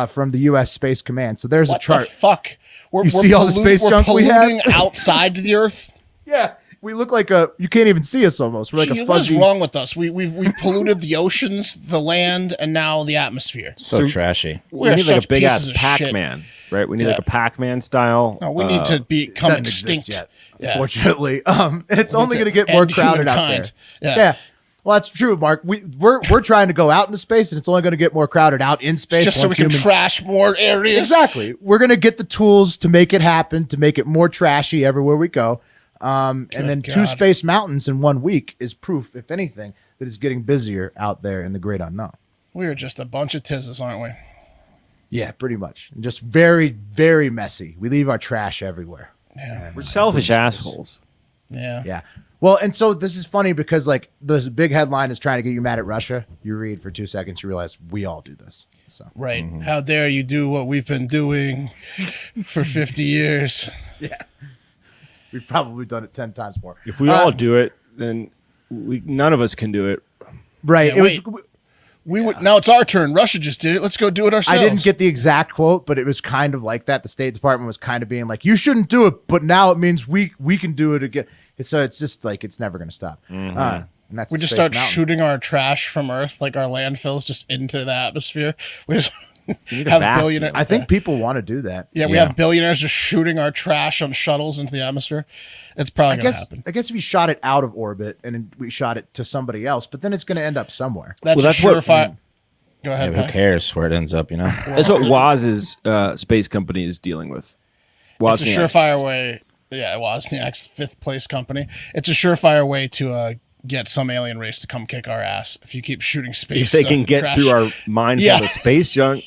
from the U.S. Space Command. So there's What a chart. the fuck? We're see all the space junk we have? polluting outside the Earth. Yeah, we look like you can't even see us almost. We're like Gee, a what is fuzzy. wrong with us? We've polluted the oceans, the land, and now the atmosphere. So trashy. We We're need like such a big ass pieces of shit. Pac-Man, right? We need like a Pac-Man style. No, we need to become Doesn't exist extinct. yet, Yeah. unfortunately. And it's only to going to get more end crowded out there. humankind. Yeah. Yeah. Well, that's true, Mark. We're trying to go out into space, and it's only going to get more crowded out in space. Just so we once can humans- trash more areas. Exactly. We're going to get the tools to make it happen, to make it more trashy everywhere we go. And then 2 God. space mountains in 1 week is proof, if anything, that it's getting busier out there in the great unknown. We are just a bunch of tizzes, aren't we? Yeah, pretty much. And just very, very messy. We leave our trash everywhere. Yeah. We're selfish assholes. Yeah. Yeah. Well, and so this is funny because like this big headline is trying to get you mad at Russia. You read for 2 seconds, you realize we all do this. So Right. How dare you do what we've been doing for 50 years? yeah, we've probably done it 10 times more. If we all do it, then none of us can do it. Right. Yeah, It was. We would now. It's our turn. Russia just did it. Let's go do it ourselves. I didn't get the exact quote, but it was kind of like that. The State Department was kind of being like, "You shouldn't do it," but now it means we can do it again. So it's just like it's never going to stop. And that's We just Space start Mountain. shooting our trash from Earth, like our landfills, just into the atmosphere. We just need a have vacuum. billionaires. I think people want to do that. Yeah, we have billionaires just shooting our trash on shuttles into the atmosphere. It's probably going to happen. I guess if you shot it out of orbit and we shot it to somebody else, but then it's going to end up somewhere. That's Well, a that's what- surefire. Go Yeah, ahead. who Pat. cares where it ends up? That's what Woz's space company is dealing with. It's a Wozniak. surefire way. Yeah, Wozniak's 5th place company. It's a surefire way to get some alien race to come kick our ass. If you keep shooting space, If they stuff can and get trash. through our mind Yeah. full of space junk,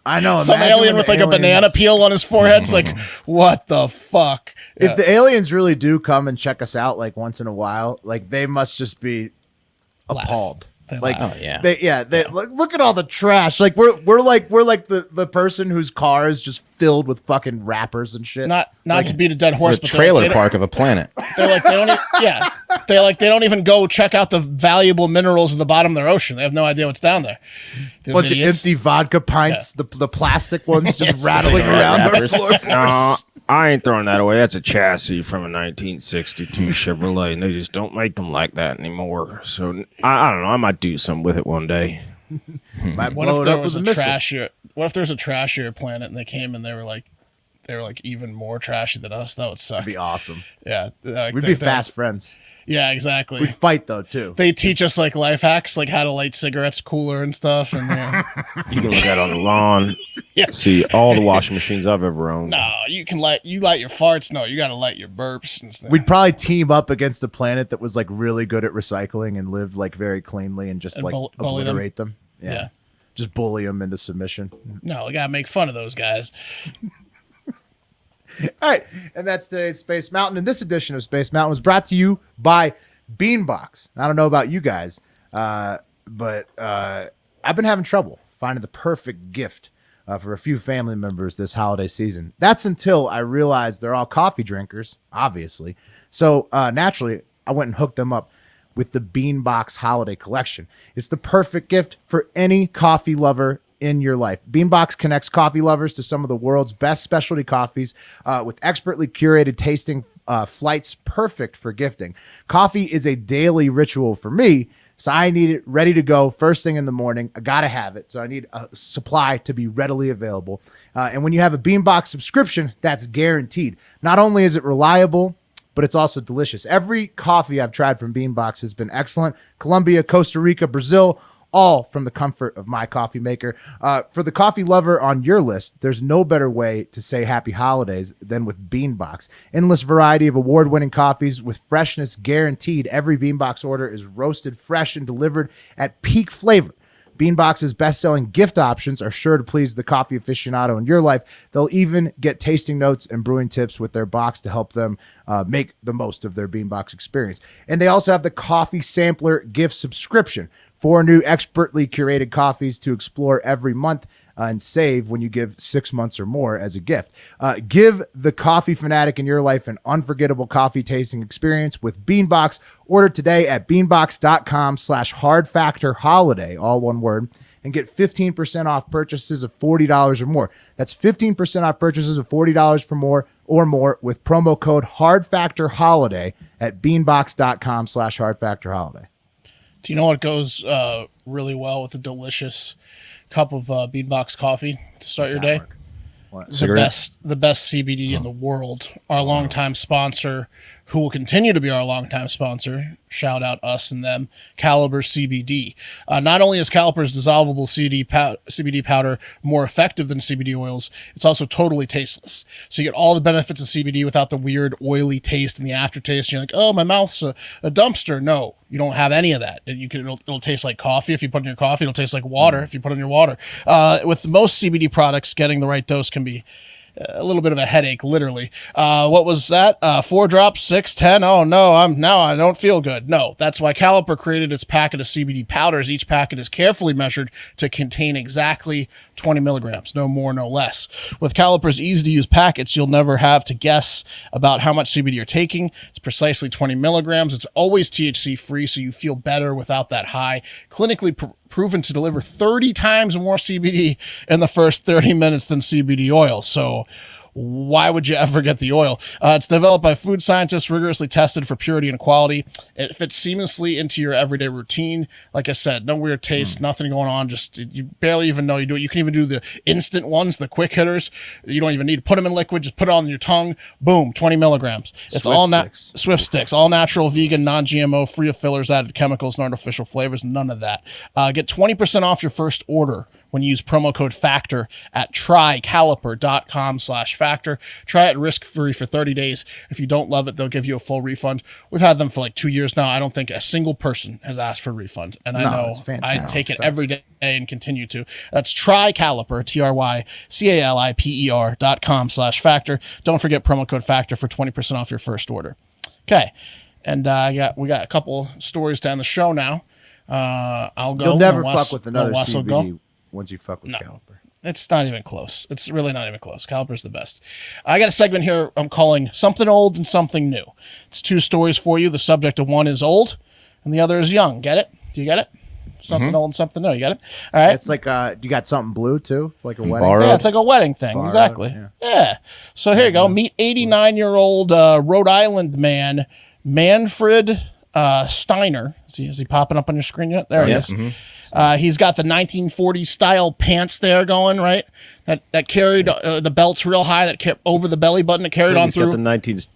I know. Some imagine alien when with the like a aliens- banana peel on his forehead. It's like, what the fuck? If the aliens really do come and check us out like once in a while, like they must just be appalled. They Like, laugh. Oh, yeah. they look at all the trash. Like we're like the person whose car is just filled with fucking wrappers and shit. Not to beat a dead horse, The but trailer park of a planet. They're like they don't. They don't even go check out the valuable minerals in the bottom of their ocean. They have no idea what's down there. Those Bunch idiots. of empty vodka pints, the plastic ones just Yes. rattling around our Wrappers. floorboards. I ain't throwing that away. That's a chassis from a 1962 Chevrolet, and they just don't make them like that anymore. So I don't know. I might do something with it one day. Might What blow if it there up was with a a missile. trashier? What if there was a trashier planet and they came and they were like even more trashy than us? That would suck. That'd be awesome. Yeah, We'd be fast friends. Yeah, exactly. We'd fight though too. They teach us like life hacks, like how to light cigarettes cooler and stuff. And You can look at it on the lawn, Yeah. see all the washing machines I've ever owned. no, you light your farts. No, you got to light your burps and stuff. We'd probably team up against a planet that was like really good at recycling and lived like very cleanly and just And like bully them. obliterate them. Yeah. Just bully them into submission. No, we got to make fun of those guys. All right. And that's today's Space Mountain. And this edition of Space Mountain was brought to you by Beanbox. I don't know about you guys, but I've been having trouble finding the perfect gift for a few family members this holiday season. That's until I realized they're all coffee drinkers, obviously. So naturally, I went and hooked them up with the Beanbox Holiday Collection. It's the perfect gift for any coffee lover in your life. Beanbox connects coffee lovers to some of the world's best specialty coffees with expertly curated tasting flights perfect for gifting. Coffee is a daily ritual for me, so I need it ready to go first thing in the morning. I gotta have it, so I need a supply to be readily available. And when you have a Beanbox subscription, that's guaranteed. Not only is it reliable, but it's also delicious. Every coffee I've tried from Beanbox has been excellent. Colombia, Costa Rica, Brazil, all from the comfort of my coffee maker. For the coffee lover on your list, there's no better way to say happy holidays than with Beanbox. Endless variety of award-winning coffees with freshness guaranteed. Every Beanbox order is roasted fresh and delivered at peak flavor. Beanbox's best-selling gift options are sure to please the coffee aficionado in your life. They'll even get tasting notes and brewing tips with their box to help them make the most of their Beanbox experience. And they also have the coffee sampler gift subscription. 4 new expertly curated coffees to explore every month and save when you give 6 months or more as a gift. Give the coffee fanatic in your life an unforgettable coffee tasting experience with Beanbox. Order today at beanbox.com/hardfactorholiday, all one word, and get 15% off purchases of $40 or more. That's 15% off purchases of $40 or more with promo code HARDFactorHoliday at beanbox.com/hardfactorholiday. Do you know what goes really well with a delicious cup of Beanbox coffee to start your day? Cigarette? The best CBD in the world. Our longtime sponsor, who will continue to be our longtime sponsor, shout out us and them, Caliber CBD. Not only is Caliber's dissolvable CBD powder more effective than CBD oils, it's also totally tasteless. So you get all the benefits of CBD without the weird oily taste and the aftertaste. You're like, oh, my mouth's a dumpster. No, you don't have any of that. It'll taste like coffee. If you put in your coffee, it'll taste like water if you put in your water. With most CBD products, getting the right dose can be a little bit of a headache, literally. What was that? 4 drops, 6, 10. Oh no, I don't feel good. No, that's why Caliper created its packet of CBD powders. Each packet is carefully measured to contain exactly 20 milligrams, no more, no less. With Caliper's easy-to-use packets, you'll never have to guess about how much CBD you're taking. It's precisely 20 milligrams. It's always THC-free, so you feel better without that high. Clinically proven to deliver 30 times more CBD in the first 30 minutes than CBD oil. So why would you ever get the oil? It's developed by food scientists, rigorously tested for purity and quality. It fits seamlessly into your everyday routine. Like I said, no weird taste, nothing going on. Just you barely even know you do it. You can even do the instant ones, the quick hitters. You don't even need to put them in liquid. Just put it on your tongue. Boom, 20 milligrams. It's Swift Sticks, all natural, vegan, non-GMO, free of fillers, added chemicals, and artificial flavors. None of that. Get 20% off your first order when you use promo code FACTOR at trycaliper.com/factor. Try it risk-free for 30 days. If you don't love it, they'll give you a full refund. We've had them for like 2 years now. I don't think a single person has asked for a refund. And I know I take it every day and continue to. That's trycaliper, trycaliper.com/factor. Don't forget promo code FACTOR for 20% off your first order. Okay. And we got a couple stories to end the show now. I'll go. You'll never fuck with another CBD once you fuck with Caliper. It's not even close. It's really not even close. Caliper's the best. I got a segment here I'm calling Something Old and Something New. It's 2 stories for you. The subject of one is old and the other is young. Get it? Do you get it? Something old and something new. You got it? All right. It's like, you got something blue too? For like a wedding? Yeah, it's like a wedding thing. Borrowed, Exactly. Yeah. So here you go. Meet 89-year-old Rhode Island man, Manfred Steiner. Is he popping up on your screen yet? There he is. He's got the 1940s style pants there going, right? That carried the belts real high, that kept over the belly button, that carried on through. He's got the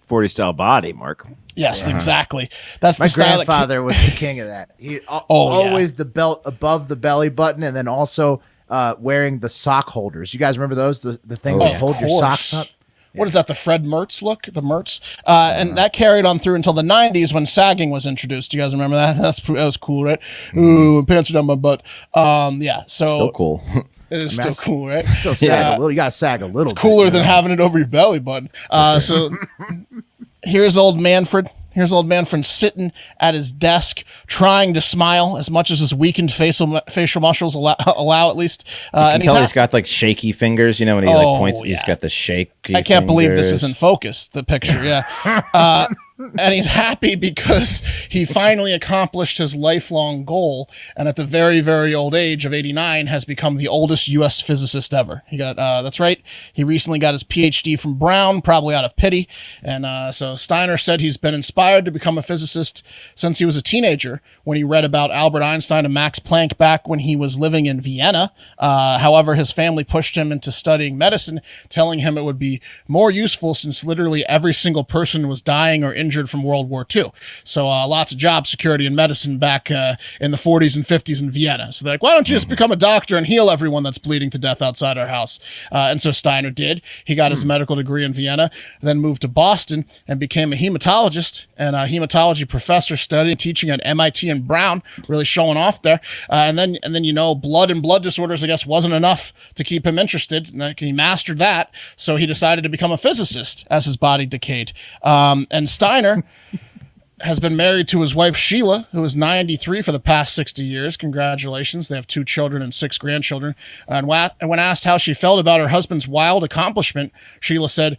1940s style body, Mark. Yes, exactly. That's my the style. grandfather was the king of that. He always the belt above the belly button, and then also wearing the sock holders. You guys remember those? The things that hold your socks up? What is that? The Fred Mertz look? The Mertz? And that carried on through until the 90s when sagging was introduced. You guys remember that? That was cool, right? Ooh, pants are down my butt. Yeah. So Still cool. It is still cool, right? Still sag a little. You got to sag a little. It's cooler than having it over your belly button. So here's old Manfred. Here's old Manfred sitting at his desk, trying to smile as much as his weakened facial muscles allow at least. And he's got like shaky fingers, when he like points, he's got the shaky I can't believe this fingers. is in focus, the picture, yeah. And he's happy because he finally accomplished his lifelong goal, and at the very, very old age of 89, has become the oldest U.S. physicist ever. He got that's right. He recently got his PhD from Brown, probably out of pity. And so Steiner said he's been inspired to become a physicist since he was a teenager when he read about Albert Einstein and Max Planck back when he was living in Vienna. However, his family pushed him into studying medicine, telling him it would be more useful since literally every single person was dying or injured from World War II. So lots of job security in medicine back in the 40s and 50s in Vienna. So they're like, why don't you just become a doctor and heal everyone that's bleeding to death outside our house? And so Steiner did. He got his medical degree in Vienna, then moved to Boston and became a hematologist and a hematology professor, studying and teaching at MIT and Brown, really showing off there. And then blood and blood disorders, I guess, wasn't enough to keep him interested. And he mastered that. So he decided to become a physicist as his body decayed. And Steiner has been married to his wife, Sheila, who is 93 for the past 60 years. Congratulations. They have 2 children and 6 grandchildren. And when asked how she felt about her husband's wild accomplishment, Sheila said,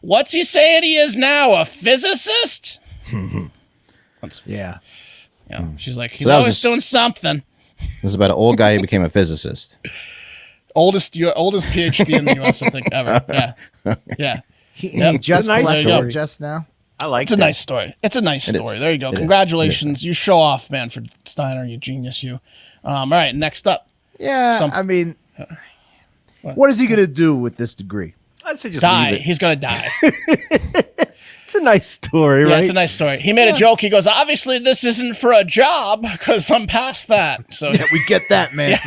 "What's he saying he is now, a physicist?" Yeah. She's like, he's always doing something. This is about an old guy who became a physicist. Oldest PhD in the U.S., I think, ever. Yeah. Yeah. He just Nice collected story. it just now. I like It's a nice story. It's a nice story. There you go. Congratulations. You show off, Manfred Steiner. You genius, you. All right, next up. Yeah, I mean, what is he going to do with this degree? I'd say just Die. leave it. He's going to die. It's a nice story, Yeah, right? it's a nice story. He made a joke. He goes, obviously, this isn't for a job because I'm past that. So Yeah, we get that, man.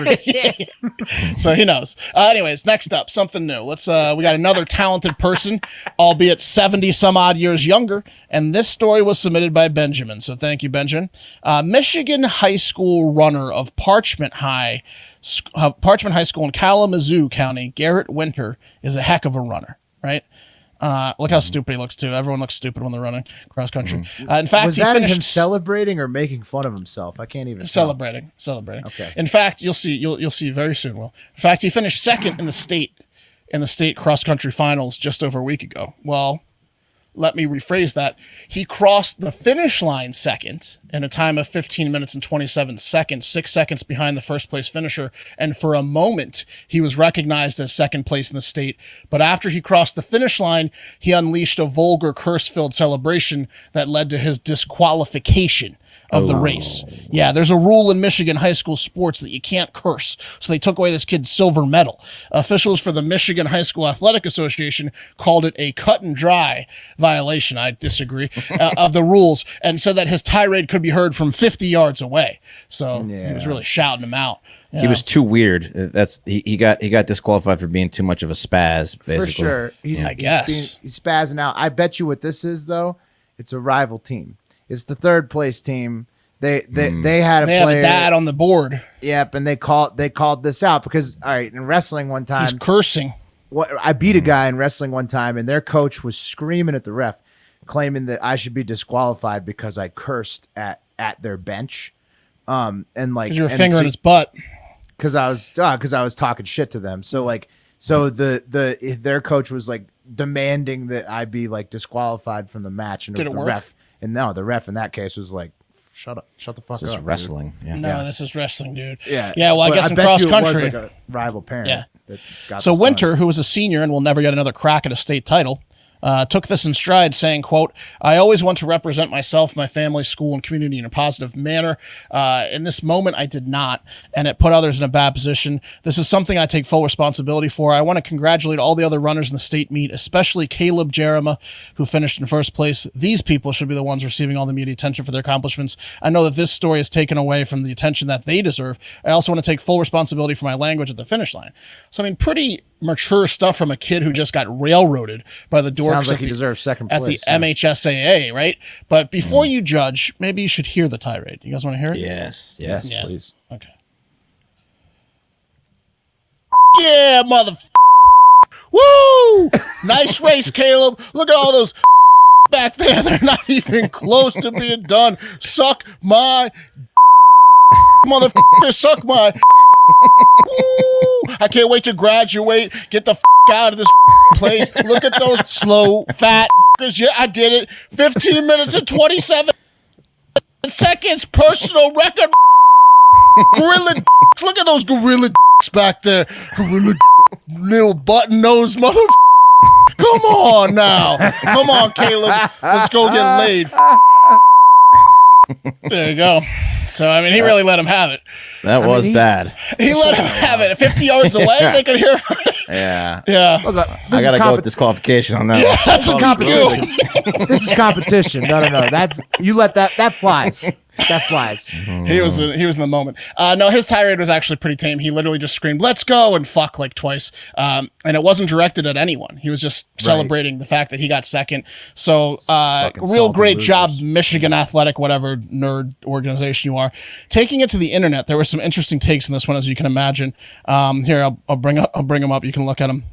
So he knows. Anyways, next up, something new. We got another talented person, albeit 70 some odd years younger. And this story was submitted by Benjamin. So thank you, Benjamin. Michigan high school runner of Parchment High Parchment High School in Kalamazoo County, Garrett Winter is a heck of a runner, right? Look how stupid he looks too. Everyone looks stupid when they're running cross country. In fact, Was he that finished him celebrating or making fun of himself? I can't even tell. celebrating. Okay. In fact, you'll see very soon. Will. In fact, he finished second in the state cross country finals just over a week ago. Well, let me rephrase that. He crossed the finish line second in a time of 15 minutes and 27 seconds, 6 seconds behind the first place finisher. And for a moment, he was recognized as second place in the state. But after he crossed the finish line, he unleashed a vulgar curse-filled celebration that led to his disqualification of the race. Yeah, there's a rule in Michigan high school sports that you can't curse. So they took away this kid's silver medal. Officials for the Michigan High School Athletic Association called it a cut and dry violation, I disagree, of the rules, and said that his tirade could be heard from 50 yards away. So he was really shouting him out. He was too weird. He got disqualified for being too much of a spaz, basically. For sure. He's spazzing out. I bet you what this is, though. It's a rival team. It's the third place team. They had a They player. have a dad on the board. Yep, and they called this out because all right, in wrestling one time, He's cursing. I beat a guy in wrestling one time, and their coach was screaming at the ref, claiming that I should be disqualified because I cursed at their bench, and like Because you were fingering his butt. because I was talking shit to them. So their coach was like demanding that I be like disqualified from the match, and Did it the work? ref. And no, the ref in that case was like, "Shut up, shut the fuck This is up." wrestling. Yeah. No, this is wrestling, dude. Yeah, Well, I But guess in bet cross you it was country. like a rival parent. Yeah. That got So this Winter, done. who was a senior and will never get another crack at a state title, took this in stride, saying, quote, "I always want to represent myself, my family, school, and community in a positive manner. In this moment, I did not, and it put others in a bad position. This is something I take full responsibility for. I want to congratulate all the other runners in the state meet, especially Caleb Jerema, who finished in first place. These people should be the ones receiving all the media attention for their accomplishments. I know that this story is taken away from the attention that they deserve. I also want to take full responsibility for my language at the finish line." So, I mean, pretty mature stuff from a kid who just got railroaded by the dorks Sounds like at he the, deserves second at place. the MHSAA, right? But before you judge, maybe you should hear the tirade. You guys want to hear it? Yes. Yes, Yeah. please. Okay. Yeah, mother. Woo! Nice race, Caleb. Look at all those back there. They're not even close to being done. Suck my motherfucker. Suck my. Woo! I can't wait to graduate. Get the out of this place. Look at those slow, fat. Yeah, I did it. 15 minutes and 27 seconds. Personal record. Gorilla. Look at those gorilla back there. Gorilla little button nose mother. Come on now. Come on, Caleb. Let's go get laid. There you go. So, I mean, he really let him have it. That was bad. He let him have it. 50 yards away, they could hear him. Yeah. Yeah. Look, I gotta go with disqualification on that. one. That's a competition. This is competition. No. That's you let that flies. That flies. He was in the moment. No, his tirade was actually pretty tame. He literally just screamed, "Let's go!" and "fuck" like twice. And it wasn't directed at anyone. He was just celebrating the fact that he got second. So, real salty great losers. job, Michigan Athletic, whatever nerd organization you are, taking it to the internet. There were some interesting takes in this one, as you can imagine. Here, I'll bring them up. You can look at them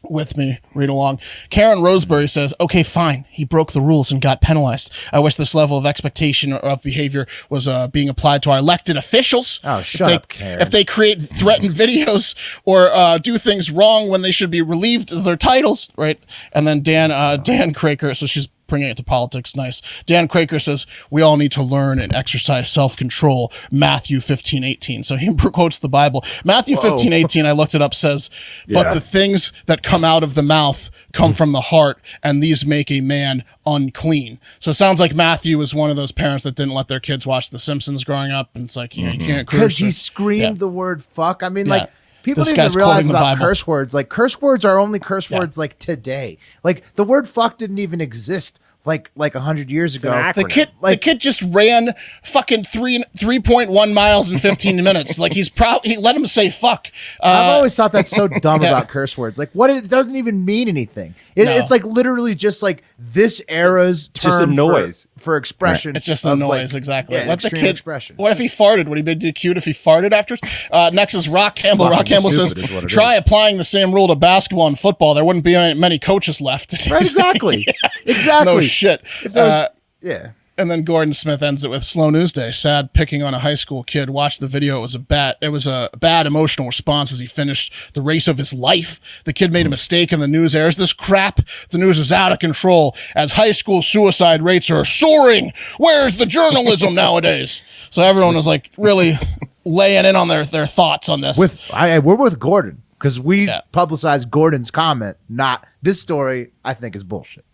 with me, read along. Karen Roseberry says, "Okay, fine. He broke the rules and got penalized. I wish this level of expectation or of behavior was being applied to our elected officials. Oh, shut up, Karen. If they create threatened videos or do things wrong when they should be relieved of their titles, right?" And then Dan Craker, so she's bringing it to politics. Nice. Dan Quaker says, "We all need to learn and exercise self-control." Matthew 15:18. So he quotes the Bible. Matthew 15:18, I looked it up, says, "But the things that come out of the mouth come from the heart, and these make a man unclean." So it sounds like Matthew was one of those parents that didn't let their kids watch The Simpsons growing up. And it's like, you can't curse. Because he or- screamed the word fuck. I mean, Yeah. like, people This need to guy's realize quoting the about Bible. curse words. Like, curse words are only curse words like today. Like, the word fuck didn't even exist like 100 years It's an ago. acronym. The kid just ran fucking 3.1 miles in 15 minutes. Like he let him say fuck. I've always thought that's so dumb about curse words. Like, what it doesn't even mean anything. It's like literally just like this era's term just a noise for expression. It's just a of, noise, like, exactly. yeah, Let the extreme kid. expression. What if he farted? Would he be cute if he farted afterwards? Next is Rock Campbell. Fucking Rock Campbell says, stupid is what it "Try is. applying the same rule to basketball and football. There wouldn't be many coaches left." Right, exactly. Exactly. No shit. If there was, yeah. And then Gordon Smith ends it with Slow News Day. Sad picking on a high school kid. Watch the video. It was a bad emotional response as he finished the race of his life. The kid made a mistake and the news airs this crap. The news is out of control as high school suicide rates are soaring. Where's the journalism nowadays? So everyone was like really laying in on their thoughts on this. We're with Gordon because we Yeah. publicized Gordon's comment. Not this story. I think is bullshit.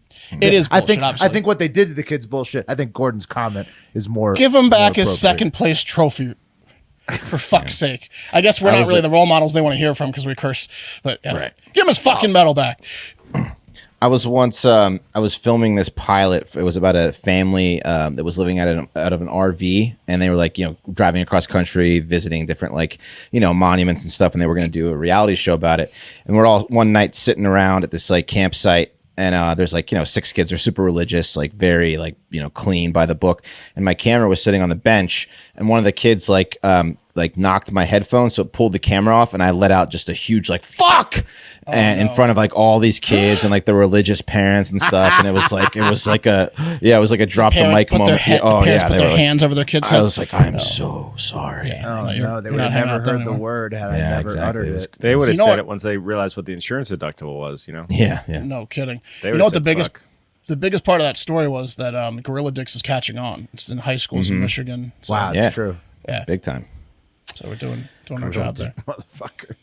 It is bullshit, I think what they did to the kid's bullshit. I think Gordon's comment is more. Give him back more his appropriate. second place trophy. For fuck's sake. I guess we're not was really a- the role models they want to hear from because we curse. But yeah. Right. Give him his fucking medal back. I was once I was filming this pilot. It was about a family that was living out of an RV, and they were like, driving across country, visiting different monuments and stuff, and they were going to do a reality show about it. And we're all one night sitting around at this like campsite, and there's like 6 kids. They're super religious, like very clean by the book. And my camera was sitting on the bench, and one of the kids like knocked my headphones, so it pulled the camera off, and I let out just a huge like fuck, and in front of like all these kids and like the religious parents and stuff, and it was like a drop the mic Put moment. Their Oh parents yeah, put they their were like, hands over their kids' I heads. was like, I'm so sorry. Yeah. Oh You're- no, they you're would have not hanging never out there heard the anymore. word had I Yeah, never exactly. uttered It was- it. They would have you know said what- it once they realized what the insurance deductible was, Yeah. No kidding. They You would've know what the said biggest fuck. the biggest part of that story was that Gorilla Dicks is catching on. It's in high schools in Michigan. So, Wow, Yeah. that's true. Yeah. Big time. So we're doing our job there. Motherfuckers.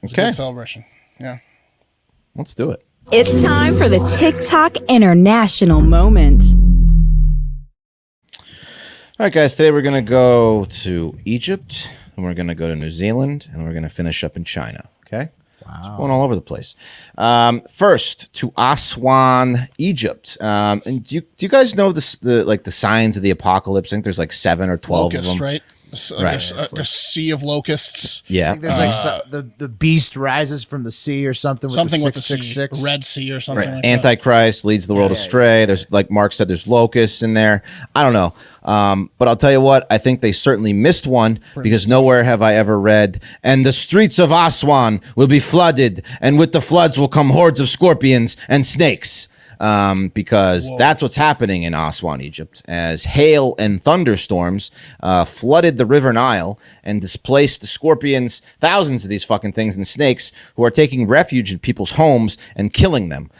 It's a Okay, good celebration. Yeah. let's do it. It's time for the TikTok International Moment. All right, guys. Today we're gonna go to Egypt, and we're gonna go to New Zealand, and we're gonna finish up in China. Okay. Wow. Going all over the place. First to Aswan, Egypt. And do you guys know the signs of the apocalypse? I think there's like 7 or 12 Locusts, of them. right? Right. A sea of locusts. I Yeah. think there's like the beast rises from the sea or something. Something with with the the sea. 666. Red Sea or something like that. Antichrist leads the world astray. There's, like Mark said, there's locusts in there. I don't know. But I'll tell you what, I think they certainly missed one because nowhere have I ever read, and the streets of Aswan will be flooded, and with the floods will come hordes of scorpions and snakes. Because that's what's happening in Aswan, Egypt, as hail and thunderstorms flooded the River Nile and displaced the scorpions, thousands of these fucking things, and snakes who are taking refuge in people's homes and killing them.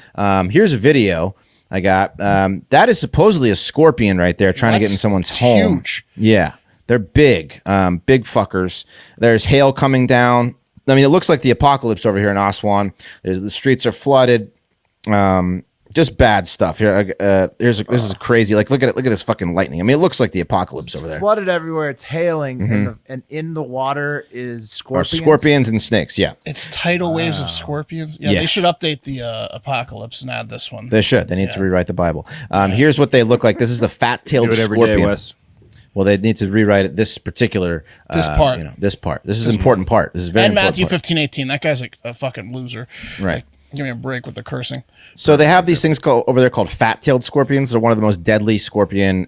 Here's a video I got. That is supposedly a scorpion right there trying to get in someone's home. Huge. Yeah, they're big, big fuckers. There's hail coming down. I mean, it looks like the apocalypse over here in Aswan. The streets are flooded. Just bad stuff here. This is crazy. Like, look at it. Look at this fucking lightning. I mean, it looks like the apocalypse over there. Flooded everywhere. It's hailing, and in the water is Or scorpions. scorpions and snakes. Yeah, It's tidal waves of scorpions. Yeah, Yeah. they should update the apocalypse and add this one. they should. They need to rewrite the Bible. Here's what they look like. This is the fat-tailed Do it every scorpion. day, Wes. Well, they need to rewrite it. This particular This part. This part. This is an important part. This is very And important. Matthew part. 15:18. That guy's a fucking loser. Right. Give me a break with the cursing. So they have these things over there called fat-tailed scorpions. They're one of the most deadly scorpion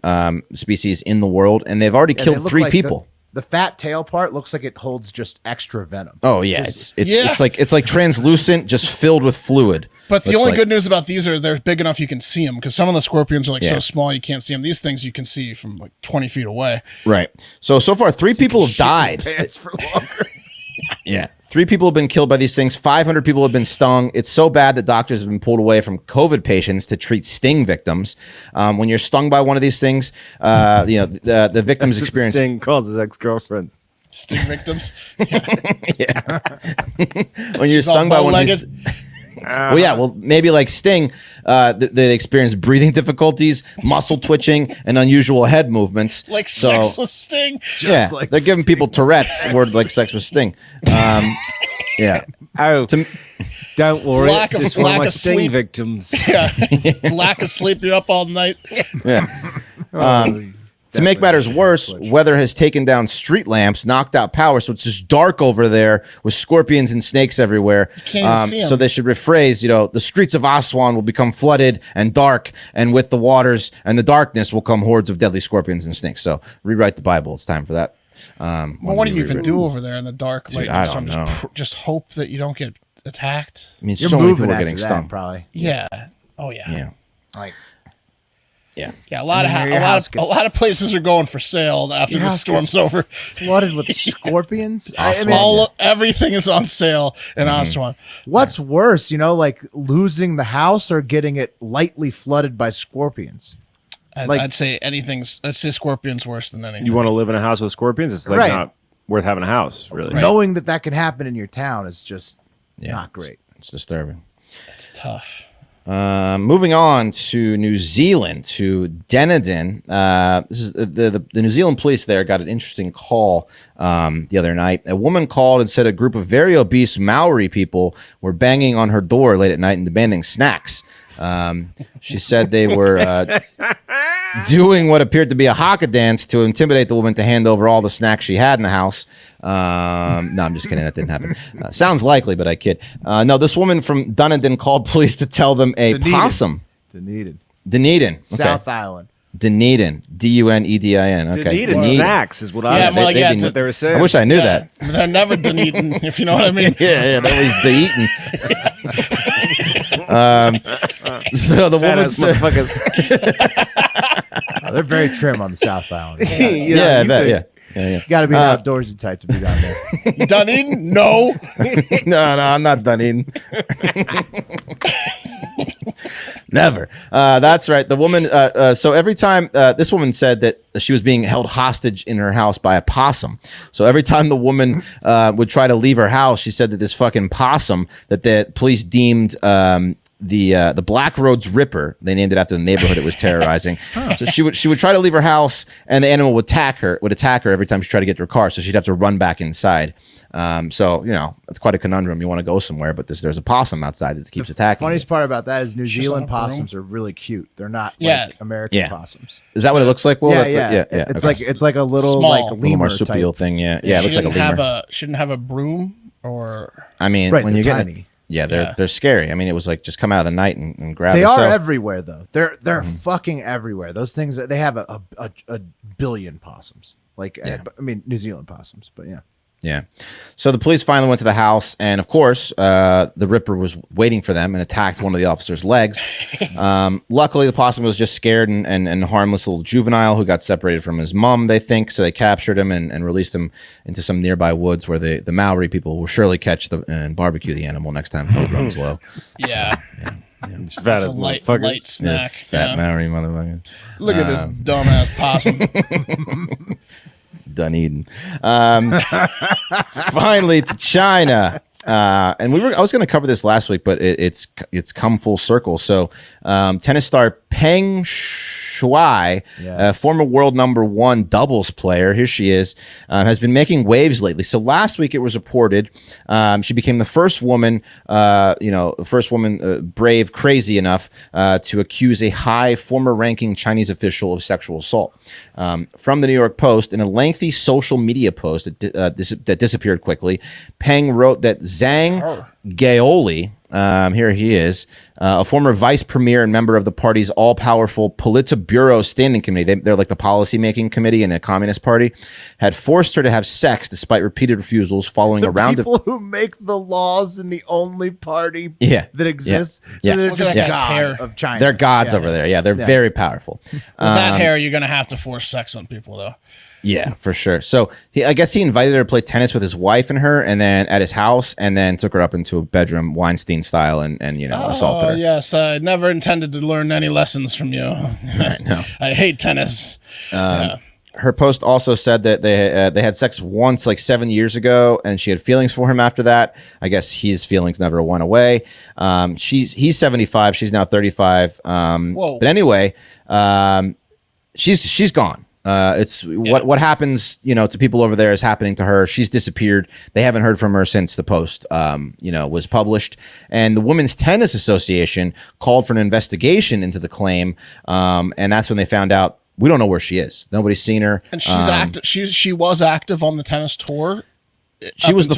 species in the world, and they've already Yeah, they killed look 3 like people. The fat tail part looks like it holds just extra venom. Oh yeah, it's Yeah. it's like translucent, just filled with fluid. But the Looks only like- good news about these are they're big enough you can see them because some of the scorpions are like Yeah. so small you can't see them. These things you can see from like 20 feet away. Right. So far 3 people have died. Pants for longer. Yeah. 3 people have been killed by these things. 500 people have been stung. It's so bad that doctors have been pulled away from COVID patients to treat sting victims. When you're stung by one of these things, the victim's experience. Sting calls his ex-girlfriend. Sting victims. When you're stung by one of these. bow-legged. Well, yeah. Well, maybe like Sting, they experience breathing difficulties, muscle twitching, and unusual head movements. Like So- sex with Sting. Yeah, like they're giving Sting. people Tourette's, word like sex with Sting. Yeah. Oh, To Don't worry, Lack it's of- just one of lack my of sting sleep. victims. Yeah. Lack of sleep. You're up all night. To make matters worse, weather has taken down street lamps, knocked out power, so it's just dark over there with scorpions and snakes everywhere. can't even see 'em. So they should rephrase, the streets of Aswan will become flooded and dark, and with the waters and the darkness will come hordes of deadly scorpions and snakes. So rewrite the Bible. It's time for that. Well, what do you even do over there in the dark? Dude, Like, I don't know. Just hope that you don't get attacked. I mean, You're so many moving people are after getting that, stung. probably. Yeah. Oh yeah. Yeah. Like Yeah. Yeah. A lot I mean, of your house a gets- lot of places are going for sale after Your the house storm's gets over. flooded with scorpions. I mean, Everything is on sale in Aswan. what's worse, like losing the house or getting it lightly flooded by scorpions? I'd say I'd say scorpions worse than anything. You want to live in a house with scorpions? It's like Right. not worth having a house, really. Knowing that can happen in your town is just not great. It's disturbing. It's tough. Moving on to New Zealand, to Dunedin. This is the New Zealand police there got an interesting call the other night. A woman called and said a group of very obese Maori people were banging on her door late at night and demanding snacks. She said they were doing what appeared to be a haka dance to intimidate the woman to hand over all the snacks she had in the house. No, I'm just kidding. That didn't happen. Sounds likely, but I kid. No, this woman from Dunedin called police to tell them a Dunedin. possum. Dunedin. Okay. South Island. Dunedin. Dunedin. Okay. Dunedin snacks is what I Yeah, was well, saying. yeah, That's what they were saying. I wish I knew Yeah, that. they're never Dunedin, if you know what I mean. Yeah, that was Dunedin. So the woman Fat-ass said, motherfuckers. Oh, they're very trim on the South Island. yeah, I bet, yeah. You Got to be an outdoorsy type to be down there. Dunedin? No. No, I'm not Dunedin. Never. That's right. The woman. So every time this woman said that she was being held hostage in her house by a possum. So every time the woman would try to leave her house, she said that this fucking possum that the police deemed the Black Roads Ripper. They named it after the neighborhood it was terrorizing. So she would try to leave her house, and the animal would attack her every time she tried to get to her car. So she'd have to run back inside. So it's quite a conundrum. You want to go somewhere, but there's a possum outside that keeps attacking. Funniest part about that is New Zealand on a broom. possums are really cute. They're not Yeah. like American Yeah. possums. Is that what it looks like? Will? Yeah, That's yeah. It's It's like a little Small. like Little a little lemur marsupial type. thing. Yeah, it looks like a lemur. Shouldn't have a broom or. I mean, Right, when they're you get tiny. they're scary. I mean, it was like just come out of the night and grab. They it. are So- everywhere though. They're fucking everywhere. Those things they have a billion possums. Like I mean New Zealand possums, but yeah. Yeah. So the police finally went to the house, and of course, the Ripper was waiting for them and attacked one of the officer's legs. Luckily, the possum was just scared and harmless little juvenile who got separated from his mom, they think. So they captured him and released him into some nearby woods where the Maori people will surely catch and barbecue the animal next time food runs low. Yeah. It's fat It's a as light motherfuckers. snack. Fat yeah. Maori motherfucker. Look at this dumbass possum. Dunedin. Finally to China. And I was going to cover this last week, but it's come full circle. So tennis star Peng Shuai, former world #1 doubles player, here she is, has been making waves lately. So last week it was reported she became the first woman, brave, crazy enough to accuse a high former ranking Chinese official of sexual assault. From the New York Post, in a lengthy social media post that disappeared quickly, Peng wrote that Zhang Gaoli, here he is, a former vice premier and member of the party's all-powerful Politburo Standing Committee. They're like the policy-making committee in the Communist Party, had forced her to have sex despite repeated refusals following a round People who make the laws in the only party Yeah. that exists. Yeah. So they're Look just at that guy's God hair. of China. They're gods over there. Yeah, they're very powerful. With that hair, you're gonna have to force sex on people, though. Yeah, for sure. So I guess he invited her to play tennis with his wife and her, and then at his house, and then took her up into a bedroom, Weinstein style, and assaulted her. Yes, I never intended to learn any lessons from you. No. I hate tennis. Her post also said that they had sex once, like 7 years ago, and she had feelings for him after that. I guess his feelings never went away. He's 75, she's now 35. Whoa. But anyway, she's gone. It's what happens, to people over there is happening to her. She's disappeared. They haven't heard from her since the post, was published. And the Women's Tennis Association called for an investigation into the claim. And that's when they found out we don't know where she is. Nobody's seen her. And she's active. She was active on the tennis tour. She was the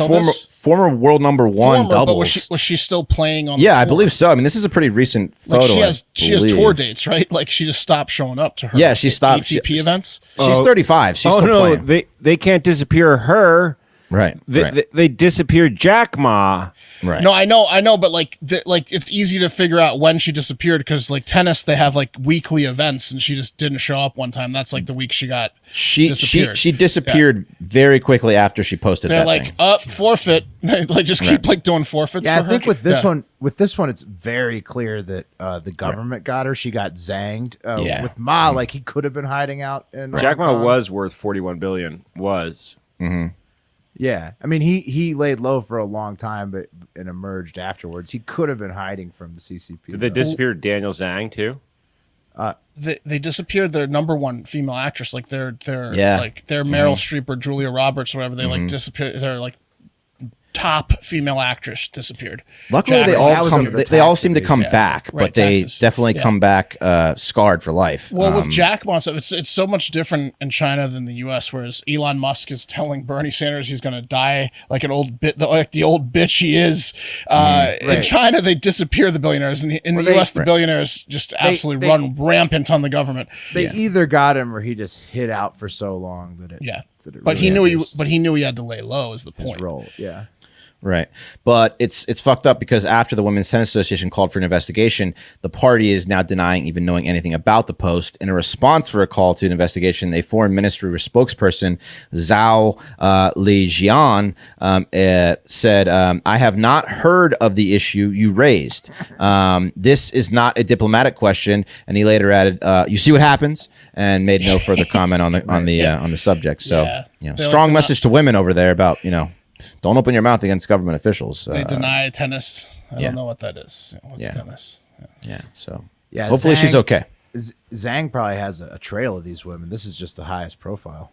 former world number one doubles. But was she still playing on? Yeah, I believe so. I mean, this is a pretty recent photo. She has tour dates, right? Like she just stopped showing up to her. Yeah, she stopped ATP events. She's 35. She's still playing. They can't disappear her. Right. They disappeared Jack Ma. Right. No, I know, but it's easy to figure out when she disappeared because like tennis, they have like weekly events, and she just didn't show up one time. That's like the week she got disappeared. She disappeared very quickly after she posted They're that like, thing. Forfeit. Like just keep like doing forfeits. Yeah, for I think her. with this one, it's very clear that the government got her. She got zanged. Yeah. With Ma, like he could have been hiding out in Jack Hong Ma Kong. was worth $41 billion. Was. Yeah, I mean he laid low for a long time, but and emerged afterwards. He could have been hiding from the CCP. Did they disappear Daniel Zhang too? They disappeared their number one female actress, like their Meryl Streep or Julia Roberts or whatever. They like disappeared. They're like top female actress disappeared. Luckily, Jack they Ma. all come. They all seem to come back, Right, but they taxes. definitely come back scarred for life. Well, with Jack Ma, it's so much different in China than the U.S. Whereas Elon Musk is telling Bernie Sanders he's going to die like an old like the old bitch he is. In China, they disappear the billionaires, and in the U.S., the billionaires just absolutely run rampant on the government. They either got him or he just hid out for so long that it. Yeah, that it but he really knew is he knew he had to lay low. Is the his point? role. Yeah. Right. But it's fucked up because after the Women's Tennis Association called for an investigation, the party is now denying even knowing anything about the post. In a response for a call to an investigation, a foreign ministry spokesperson, Zhao Lijian, said, I have not heard of the issue you raised. This is not a diplomatic question. And he later added, you see what happens? And made no further comment on the subject. So, strong message to women over there about, don't open your mouth against government officials. They deny tennis. I don't know what that is. What's tennis? Yeah. So Zhang, hopefully she's okay. Zhang probably has a trail of these women. This is just the highest profile.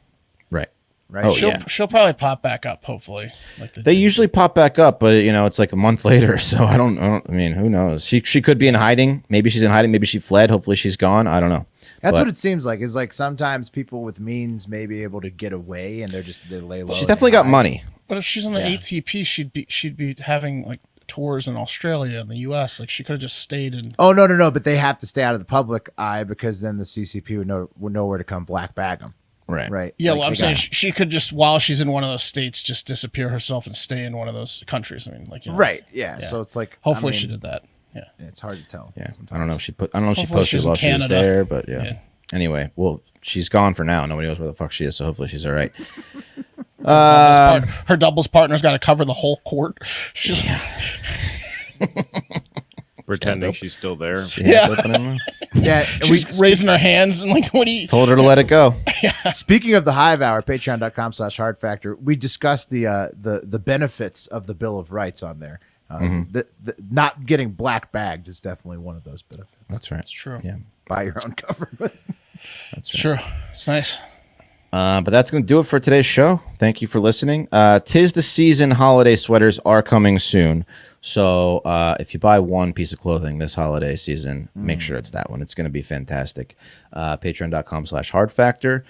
Right. Right. Oh, She'll probably pop back up. Hopefully, like they usually pop back up, but it's like a month later. So I mean, who knows? She could be in hiding. Maybe she's in hiding. Maybe she fled. Hopefully she's gone. I don't know. That's what it seems like. Is like sometimes people with means may be able to get away, and they lay low. She's definitely got money. But if she's on the ATP, she'd be having like tours in Australia and the US. Like she could have just stayed in. Oh no! But they have to stay out of the public eye because then the CCP would know where to come black bag them. Right. Yeah, Like well, I'm saying she could just, while she's in one of those states, just disappear herself and stay in one of those countries. I mean, Right. Yeah. So it's like hopefully she did that. Yeah. It's hard to tell. Yeah. I don't know if she posted she's while in she was Canada. there, but yeah. Anyway, well, she's gone for now. Nobody knows where the fuck she is, so hopefully she's all right. Her doubles partner's got to cover the whole court. Pretending she's still there. Yeah. She's raising her hands and like, what do you? Told her to let it go. Speaking of the Hive Hour, patreon.com/Hard Factor, we discussed the benefits of the Bill of Rights on there. The not getting black bagged is definitely one of those benefits. That's right. It's true. Yeah. By your own government. That's right. Sure. It's nice. But that's going to do it for today's show. Thank you for listening. 'Tis the season. Holiday sweaters are coming soon. So if you buy one piece of clothing this holiday season, make sure it's that one. It's going to be fantastic. Patreon.com/Hard Factor.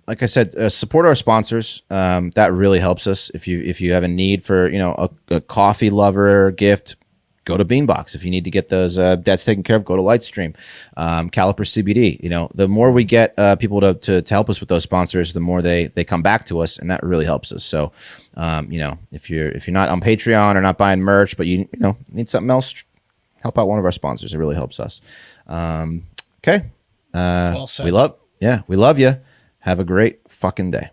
Like I said, support our sponsors. That really helps us. If you have a need for a coffee lover gift, go to Beanbox. If you need to get those debts taken care of, go to Lightstream, Caliper CBD. The more we get people to help us with those sponsors, the more they come back to us, and that really helps us. So, if you're not on Patreon or not buying merch, but you need something else, help out one of our sponsors. It really helps us. Okay. Well said. We love you. Have a great fucking day.